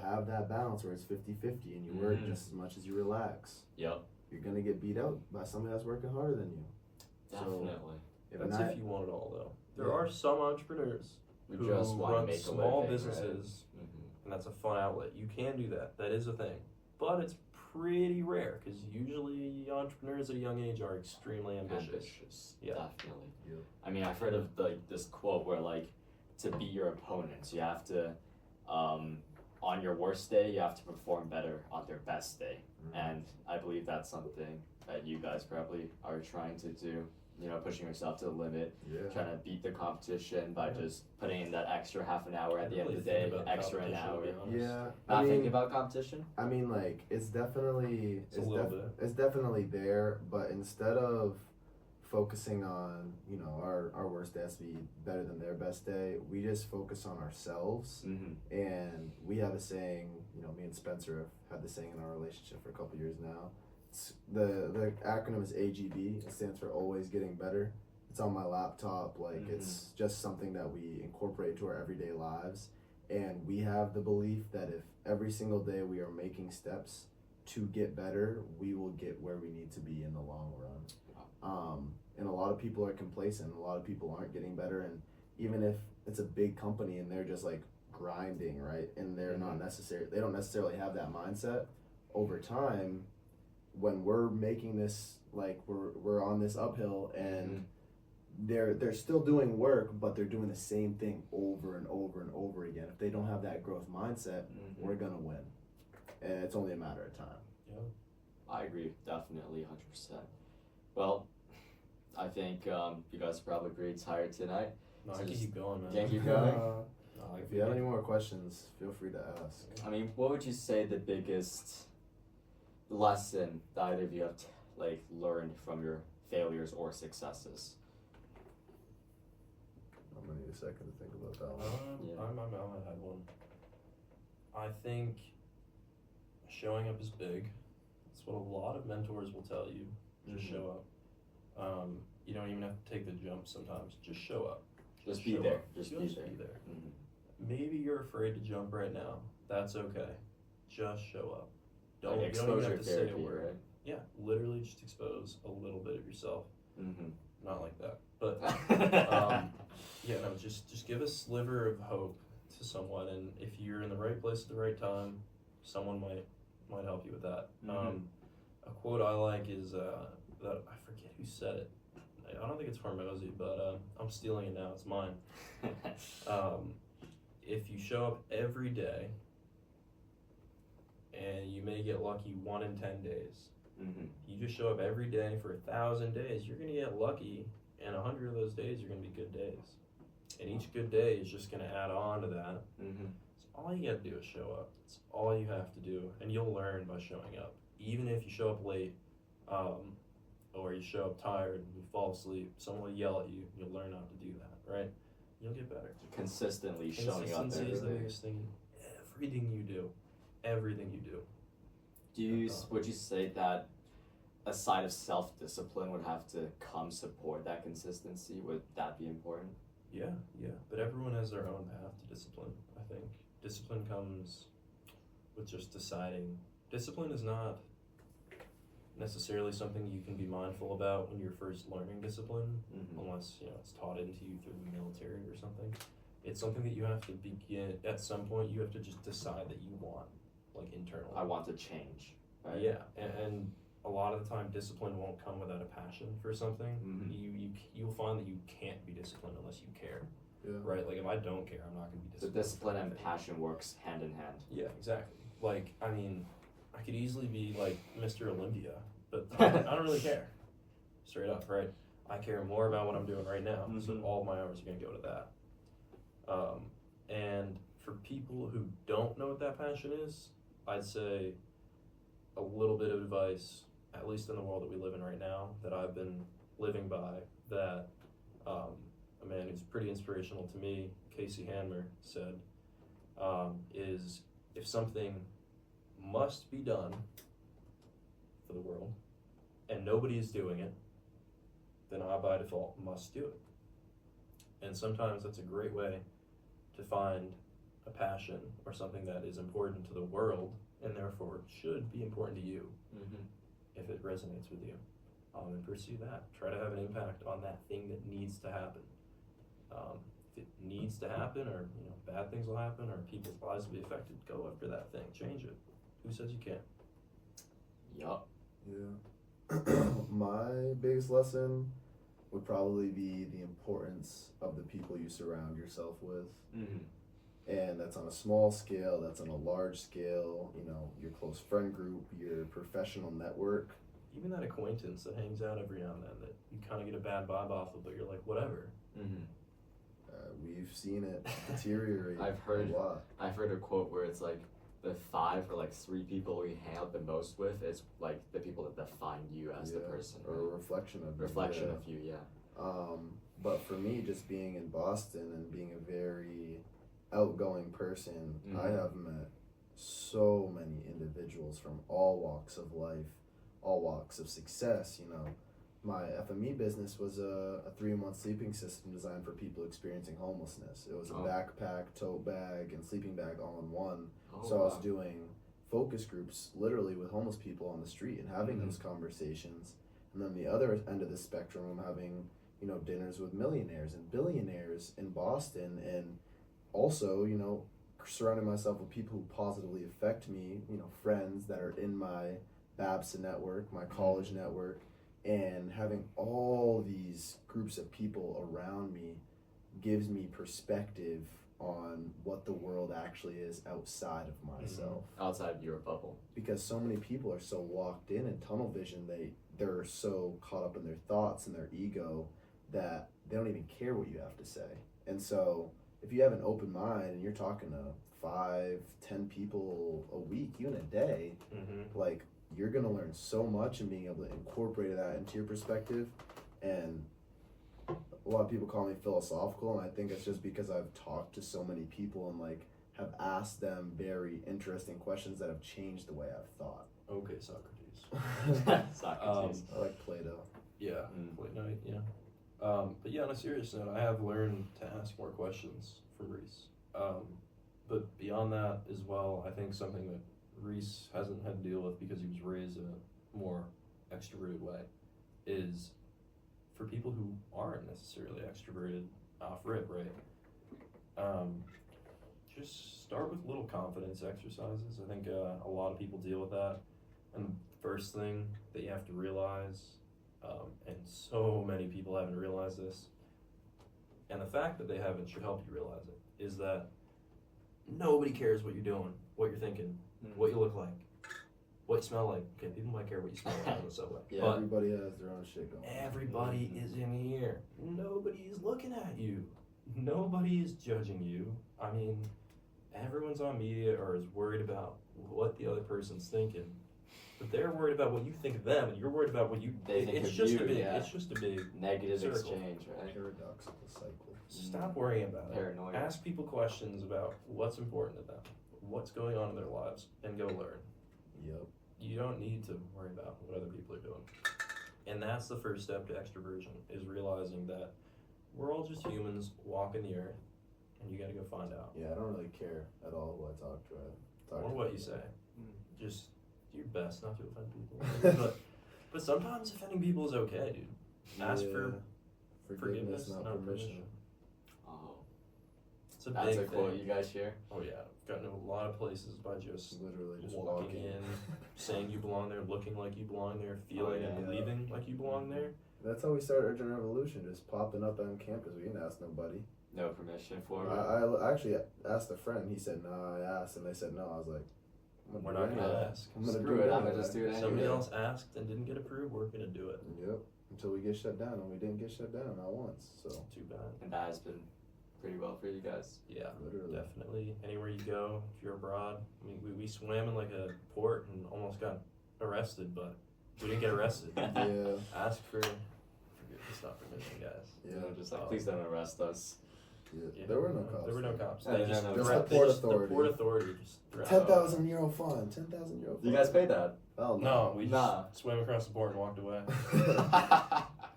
have that balance where it's 50-50 and you work just as much as you relax,
Yep.
you're gonna get beat out by somebody that's working harder than you.
Definitely.
That's if you want it all, though. There are some entrepreneurs
We
who
just want to
run
make a
small
living,
businesses,
right? Mhm.
and that's a fun outlet. You can do that. That is a thing. But it's pretty rare, because usually entrepreneurs at a young age are extremely ambitious. Yeah.
Definitely.
Yeah.
I mean, I've heard of this quote where like, to beat your opponents, you have to, on your worst day, you have to perform better on their best day. And I believe that's something that you guys probably are trying to do. Pushing yourself to the limit, trying to beat the competition by just putting in that extra half an hour at the end of the day, extra an hour.
Yeah.
Not thinking about competition?
I mean, like, it's definitely
It's a little bit.
it's definitely there, but instead of focusing on, our worst day has to be better than their best day, we just focus on ourselves.
Mm-hmm.
And we have a saying, me and Spencer have had the saying in our relationship for a couple years now. The acronym is AGB. It stands for always getting better. It's on my laptop. Like, it's just something that we incorporate into our everyday lives. And we have the belief that if every single day we are making steps to get better, we will get where we need to be in the long run. And a lot of people are complacent. A lot of people aren't getting better. And even if it's a big company and they're just like grinding, right? And they're not they don't necessarily have that mindset. Over time, when we're making this, like, we're on this uphill and they're still doing work, but they're doing the same thing over and over and over again. If they don't have that growth mindset, we're gonna win, and it's only a matter of time.
Yeah,
I agree, definitely, 100%. Well, I think you guys are probably pretty tired tonight.
no,
So
I can
just
keep going, man.
Can't keep going.
No,
If you have any more questions, feel free to ask.
I mean, what would you say the biggest lesson that either of you have learned from your failures or successes?
I'm gonna need a second to think about that one.
Yeah.
I might have one. I think showing up is big. That's what a lot of mentors will tell you. Just show up. You don't even have to take the jump sometimes. Just show up.
Just be
show
there.
up.
Just be there. Mhm.
Maybe you're afraid to jump right now. That's okay. Just show up.
Like
You don't even
exposure
have to say a
therapy,
word.
right?
Yeah, literally just expose a little bit of yourself.
Mm-hmm.
Not like that, but just give a sliver of hope to someone, and if you're in the right place at the right time, someone might help you with that. A quote I like is that I forget who said it. I don't think it's Hormozy, but I'm stealing it now. It's mine. If you show up every day, and you may get lucky 1 in 10 days. You just show up every day for 1,000 days, you're gonna get lucky and 100 of those days are going to be good days. And each good day is just going to add on to that.
Mm-hmm.
So all you got to do is show up. It's all you have to do, and you'll learn by showing up. Even if you show up late, or you show up tired and you fall asleep, someone will yell at you. You'll learn how to do that, right? You'll get better.
Consistently showing up.
Consistency is the biggest thing in everything you do. Everything you do.
Would you say that a side of self-discipline would have to come support that consistency? Would that be important?
Yeah. But everyone has their own path to discipline, I think. Discipline comes with just deciding. Discipline is not necessarily something you can be mindful about when you're first learning discipline, unless it's taught into you through the military or something. It's something that you have to begin, at some point you have to just decide that you want, like internally.
I want to change. Right?
Yeah, and a lot of the time discipline won't come without a passion for something. You'll find that you can't be disciplined unless you care.
Yeah.
Right? Like if I don't care, I'm not going to be
So
disciplined.
discipline and passion works hand in hand.
Yeah, exactly. Like, I mean, I could easily be like Mr. Olympia, but I don't really care. Straight up, right? I care more about what I'm doing right now, so all of my hours are going to go to that. And for people who don't know what that passion is, I'd say a little bit of advice, at least in the world that we live in right now, that I've been living by, that a man who's pretty inspirational to me, Casey Handmer, said, is if something must be done for the world and nobody is doing it, then I by default must do it. And sometimes that's a great way to find a passion or something that is important to the world and therefore should be important to you if it resonates with you. And pursue that. Try to have an impact on that thing that needs to happen. If it needs to happen, or bad things will happen, or people's lives will be affected, go after that thing. Change it. Who says you can't?
Yup.
Yeah. My biggest lesson would probably be the importance of the people you surround yourself with. And that's on a small scale, that's on a large scale, your close friend group, your professional network.
Even that acquaintance that hangs out every now and then that you kind of get a bad vibe off of, but you're like, whatever.
We've seen it deteriorate
I've heard
a lot.
I've heard a quote where it's like the 5 or 3 people we hang out the most with is like the people that define you as the person.
Or a reflection of you.
Of you, yeah.
But for me, just being in Boston and being a very outgoing person, I have met so many individuals from all walks of life, all walks of success. My FME business was a 3-month sleeping system designed for people experiencing homelessness. It was a backpack, tote bag, and sleeping bag all in one. So I was doing focus groups literally with homeless people on the street and having those conversations. And then the other end of the spectrum, I'm having dinners with millionaires and billionaires in Boston, and also surrounding myself with people who positively affect me, friends that are in my Babson network, my college network, and having all these groups of people around me gives me perspective on what the world actually is outside of myself.
Outside of your bubble.
Because so many people are so locked in tunnel vision, they're so caught up in their thoughts and their ego that they don't even care what you have to say. And so if you have an open mind and you're talking to 5, 10 people a week, even a day, you're going to learn so much, and being able to incorporate that into your perspective. And a lot of people call me philosophical, and I think it's just because I've talked to so many people and have asked them very interesting questions that have changed the way I've thought.
Okay, Socrates.
Socrates.
I like Plato.
Yeah, Plato, yeah. But yeah, on a serious note, I have learned to ask more questions from Reece. But beyond that as well, I think something that Reece hasn't had to deal with because he was raised in a more extroverted way is for people who aren't necessarily extroverted off rip, right? Just start with little confidence exercises. I think a lot of people deal with that. And the first thing that you have to realize, and so many people haven't realized this, and the fact that they haven't should help you realize it, is that nobody cares what you're doing, what you're thinking, what you look like. what you smell like. Okay, people might care what you smell like on the subway.
Yeah.
But
Everybody has their own shit going on.
everybody is in here. Nobody is looking at you. Nobody is judging you. I mean, everyone's on media or is worried about what the other person's thinking. But they're worried about what you think of them, and you're worried about what
They think
it's
of
just
you,
a big.
yeah.
It's just a big
Negative
circle.
exchange, right?
Paradoxical cycle.
Stop worrying about it.
Paranoia.
Ask people questions about what's important to them, what's going on in their lives, and go learn.
Yep.
You don't need to worry about what other people are doing. And that's the first step to extroversion, is realizing that we're all just humans walking the earth, and you gotta go find out.
Yeah, I don't really care at all who I talk to.
Or what you say. Just do your best not to offend people. but sometimes offending people is okay, dude. Ask for forgiveness, not permission.
Oh,
It's a
that's
big
a quote
thing.
you guys share.
Oh yeah, I've gotten to a lot of places by just
Literally just
walking in, saying you belong there, looking like you belong there, feeling and believing like you belong there.
That's how we started Urgent Revolution, just popping up on campus. We didn't ask nobody.
No permission for it.
I actually asked a friend. He said, no, I asked, and they said no. I was like,
We're not gonna ask.
I'm gonna
Screw
do
it,
it.
I'm gonna just do it anyway.
Somebody else asked and didn't get approved, we're gonna do it.
Yep. Until we get shut down, and we didn't get shut down, not once. So
Too bad.
And that has been pretty well for you guys.
Yeah,
literally.
definitely. Anywhere you go, if you're abroad. I mean, we swam in like a port and almost got arrested, but we didn't get arrested.
Yeah.
Ask for forgiveness, not permission, guys.
You know, just like, please don't arrest us.
Yeah. There were no cops.
There were no cops.
Yeah,
They just
no,
just
threat-
the Port
the
Authority.
Port Authority just threat-
10,000 euro fine. 10,000 euro fine.
You guys paid that?
Oh
No, we just
Nah.
swam across the board and walked away.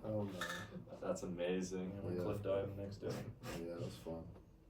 Oh no.
That's amazing.
And we
Yeah.
cliff dived the next day.
Yeah, it was fun.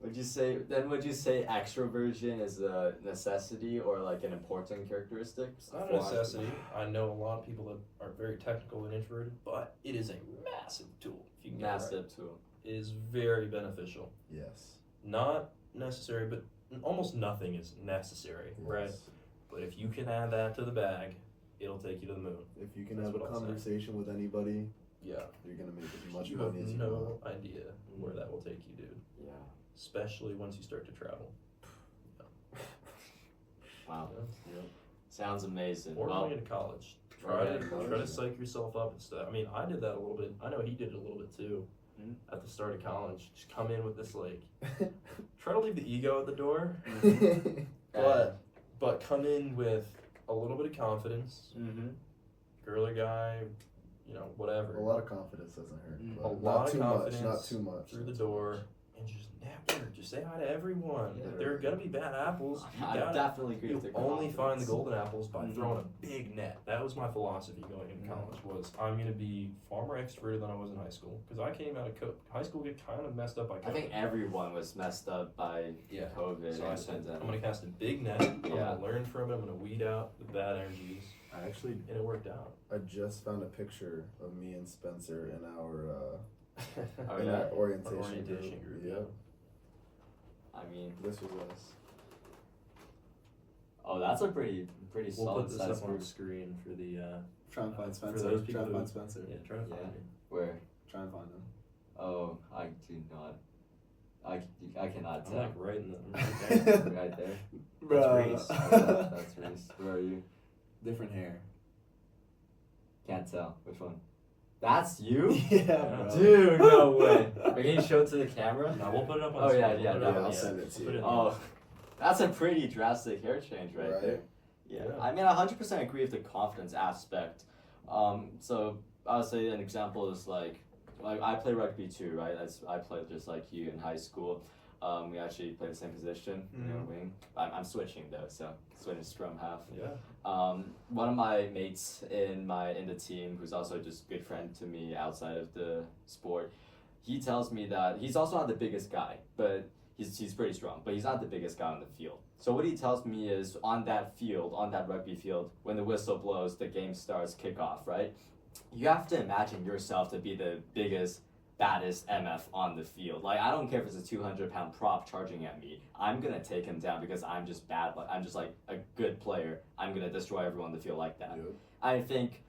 Would you say extroversion is a necessity or like an important characteristic?
It's not a necessity. I know a lot of people that are very technical and introverted, but it is a massive tool. If you can get it right.
Massive tool.
It is very beneficial.
Yes.
Not necessary, but almost nothing is necessary, right?
Yes.
But if you can add that to the bag, it'll take you to the moon.
If you can
That's
have a
what I'll say.
conversation with anybody,
Yeah.
you're gonna make as much
You have
money as you
no
want.
idea where that will take you, dude.
Yeah.
Especially once you start to travel.
Wow.
Yeah.
Sounds amazing.
Or
Well,
going to college.
Or
Try
going to
to
college.
psych yourself up and stuff. I mean, I did that a little bit. I know he did it a little bit too.
Mhm.
At the start of college, just come in with this like, try to leave the ego at the door, but come in with a little bit of confidence.
mm-hmm.
Girl or guy, you know, whatever.
A lot of confidence doesn't hurt.
Mm.
but
A
not
lot of
too
confidence
much. Not too much.
through the
not too
door,
much.
and just network. Just say hi to everyone.
Yeah.
There are gonna be bad apples. You
I
gotta-
definitely agree
You
with the
only find the
confidence.
golden apples by
Mhm.
throwing a big net. That was my philosophy going into college. Was I'm gonna be far more extroverted than I was in high school because I came out of high school get kind of messed up by COVID.
I think everyone was messed up by
Yeah.
COVID
So I
and
said I'm
pandemic.
gonna cast a big net. I'm
Yeah.
gonna learn from it. I'm gonna weed out the bad energies,
I actually,
and it worked out.
I just found a picture of me and Spencer in our
Oh,
in
yeah?
our orientation,
Orientation group,
Yep.
I mean,
This was us.
oh, that's a pretty
We'll
solid
put this
size
up on
group.
the screen for the
Try and find
for
Spencer.
those people
Try and
who-
find Spencer.
yeah. Try to find
Yeah.
me.
Where?
Try and find him.
Oh, I do not. I cannot
I'm
tell.
like right in the right there.
Right there.
Reece.
That's Reece. Where are you?
Different hair.
Can't tell. Which one? That's you?
Yeah, bro.
Dude, no way. Wait, can you show it to the camera?
No, we'll put it up on
Oh,
screen.
yeah,
We'll
yeah,
put it
yeah,
up on
I'll
the-
send it to
we'll put
you.
in
Oh, that's a pretty drastic hair change right
Right?
there. Yeah.
Yeah.
I mean, I 100% agree with the confidence aspect. So I would say an example is like I play rugby too, right? I played just like you in high school. We actually play the same position, you know, wing. I'm switching though, so switching scrum half.
Yeah.
One of my mates in the team, who's also just a good friend to me outside of the sport, he tells me that he's also not the biggest guy, but he's pretty strong, but he's not the biggest guy on the field. So what he tells me is on that field, on that rugby field, when the whistle blows, the game starts, kickoff, right? You have to imagine yourself to be the biggest, baddest MF on the field. Like, I don't care if it's a 200-pound prop charging at me. I'm going to take him down because I'm just bad. I'm just like a good player. I'm going to destroy everyone on the field like that.
Yep.
I think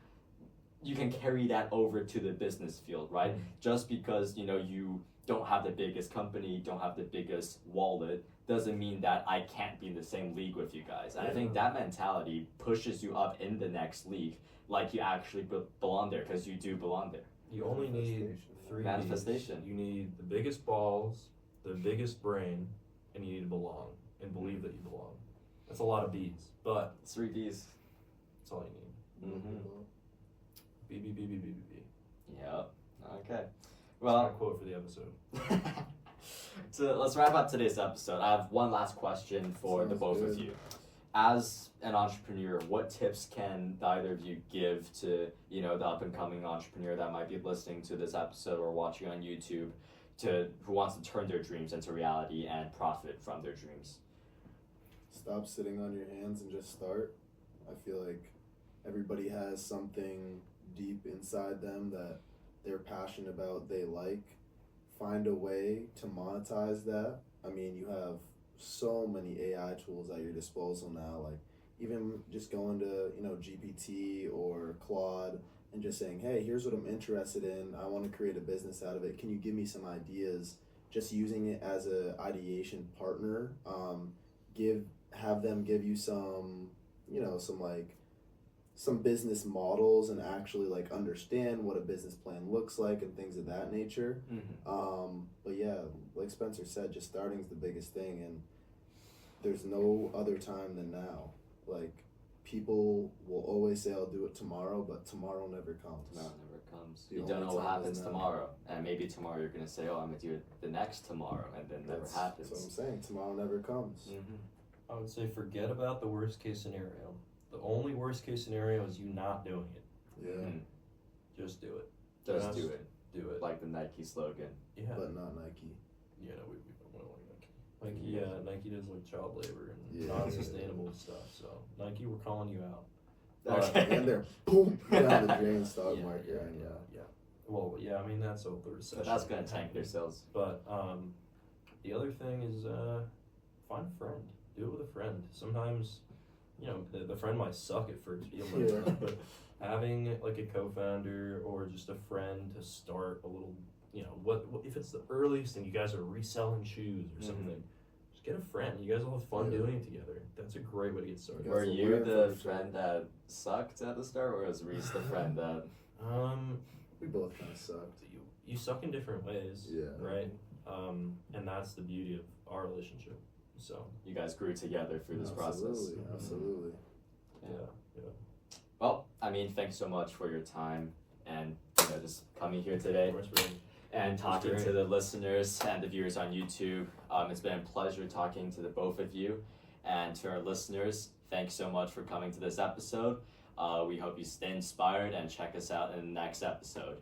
you can carry that over to the business field, right? Just because you don't have the biggest company, don't have the biggest wallet, doesn't mean that I can't be in the same league with you guys. And I think that mentality pushes you up in the next league, like you actually belong there, because you do belong there.
You only need 3
Manifestation.
B's. You need the biggest balls, the biggest brain, and you need to belong and believe that you belong. That's a lot of B's, but
3 B's.
that's all you need.
Mm-hmm.
B, B, B, B, B, B, B.
Yep. Okay.
That's my
Well,
quote for the episode.
so let's wrap up today's episode. I have one last question for the
Sounds
both of
good.
you. As an entrepreneur, what tips can the either of you give to the up and coming entrepreneur that might be listening to this episode or watching on YouTube, who wants to turn their dreams into reality and profit from their dreams?
Stop sitting on your hands and just start. I feel like everybody has something deep inside them that they're passionate about, they like. Find a way to monetize that. I mean, you have so many AI tools at your disposal now, like even just going to GPT or Claude and just saying, hey, here's what I'm interested in, I want to create a business out of it, can you give me some ideas? Just using it as a ideation partner. Have them give you some some business models and actually like understand what a business plan looks like and things of that nature. But yeah, like Spencer said, just starting is the biggest thing, and there's no other time than now. Like, people will always say I'll do it tomorrow, but tomorrow never comes.
Tomorrow never comes.
The
You don't
only
know what
time
happens
is now.
tomorrow, and maybe tomorrow you're gonna say, "Oh, I'm gonna do it the next tomorrow," and then never
That's
happens.
what I'm saying. Tomorrow never comes.
I would say forget about the worst case scenario. The only worst case scenario is you not doing it.
Yeah,
Just do it.
Just
Just
do it,
Do it.
like the Nike slogan.
Yeah.
but not Nike.
Yeah, no, we don't like Nike. Nike does like child labor and
Yeah.
non-sustainable stuff. So Nike, we're calling you out.
Okay.
And they're boom down the drain stock
Yeah,
market right now.
Yeah. Well, yeah, I mean that's over the recession.
But that's gonna tank their sales.
But the other thing is find a friend. Do it with a friend. Sometimes, the friend might suck at first, but having like a co-founder or just a friend to start a little, what if it's the earliest and you guys are reselling shoes or something, just get a friend. You guys will have fun
Yeah.
doing it together. That's a great way to get started.
Were
That's a
you
learn
the
from each other.
friend that sucked at the start, or was Reese the friend that?
We both kind of sucked.
You suck in different ways,
Yeah.
right? And that's the beauty of our relationship. So
You guys grew together through this process.
Absolutely, absolutely.
yeah.
Well, I mean, thanks so much for your time and just coming here today
Of course, we're-
and talking
great.
to the listeners and the viewers on YouTube. It's been a pleasure talking to the both of you, and to our listeners, thanks so much for coming to this episode. We hope you stay inspired and check us out in the next episode.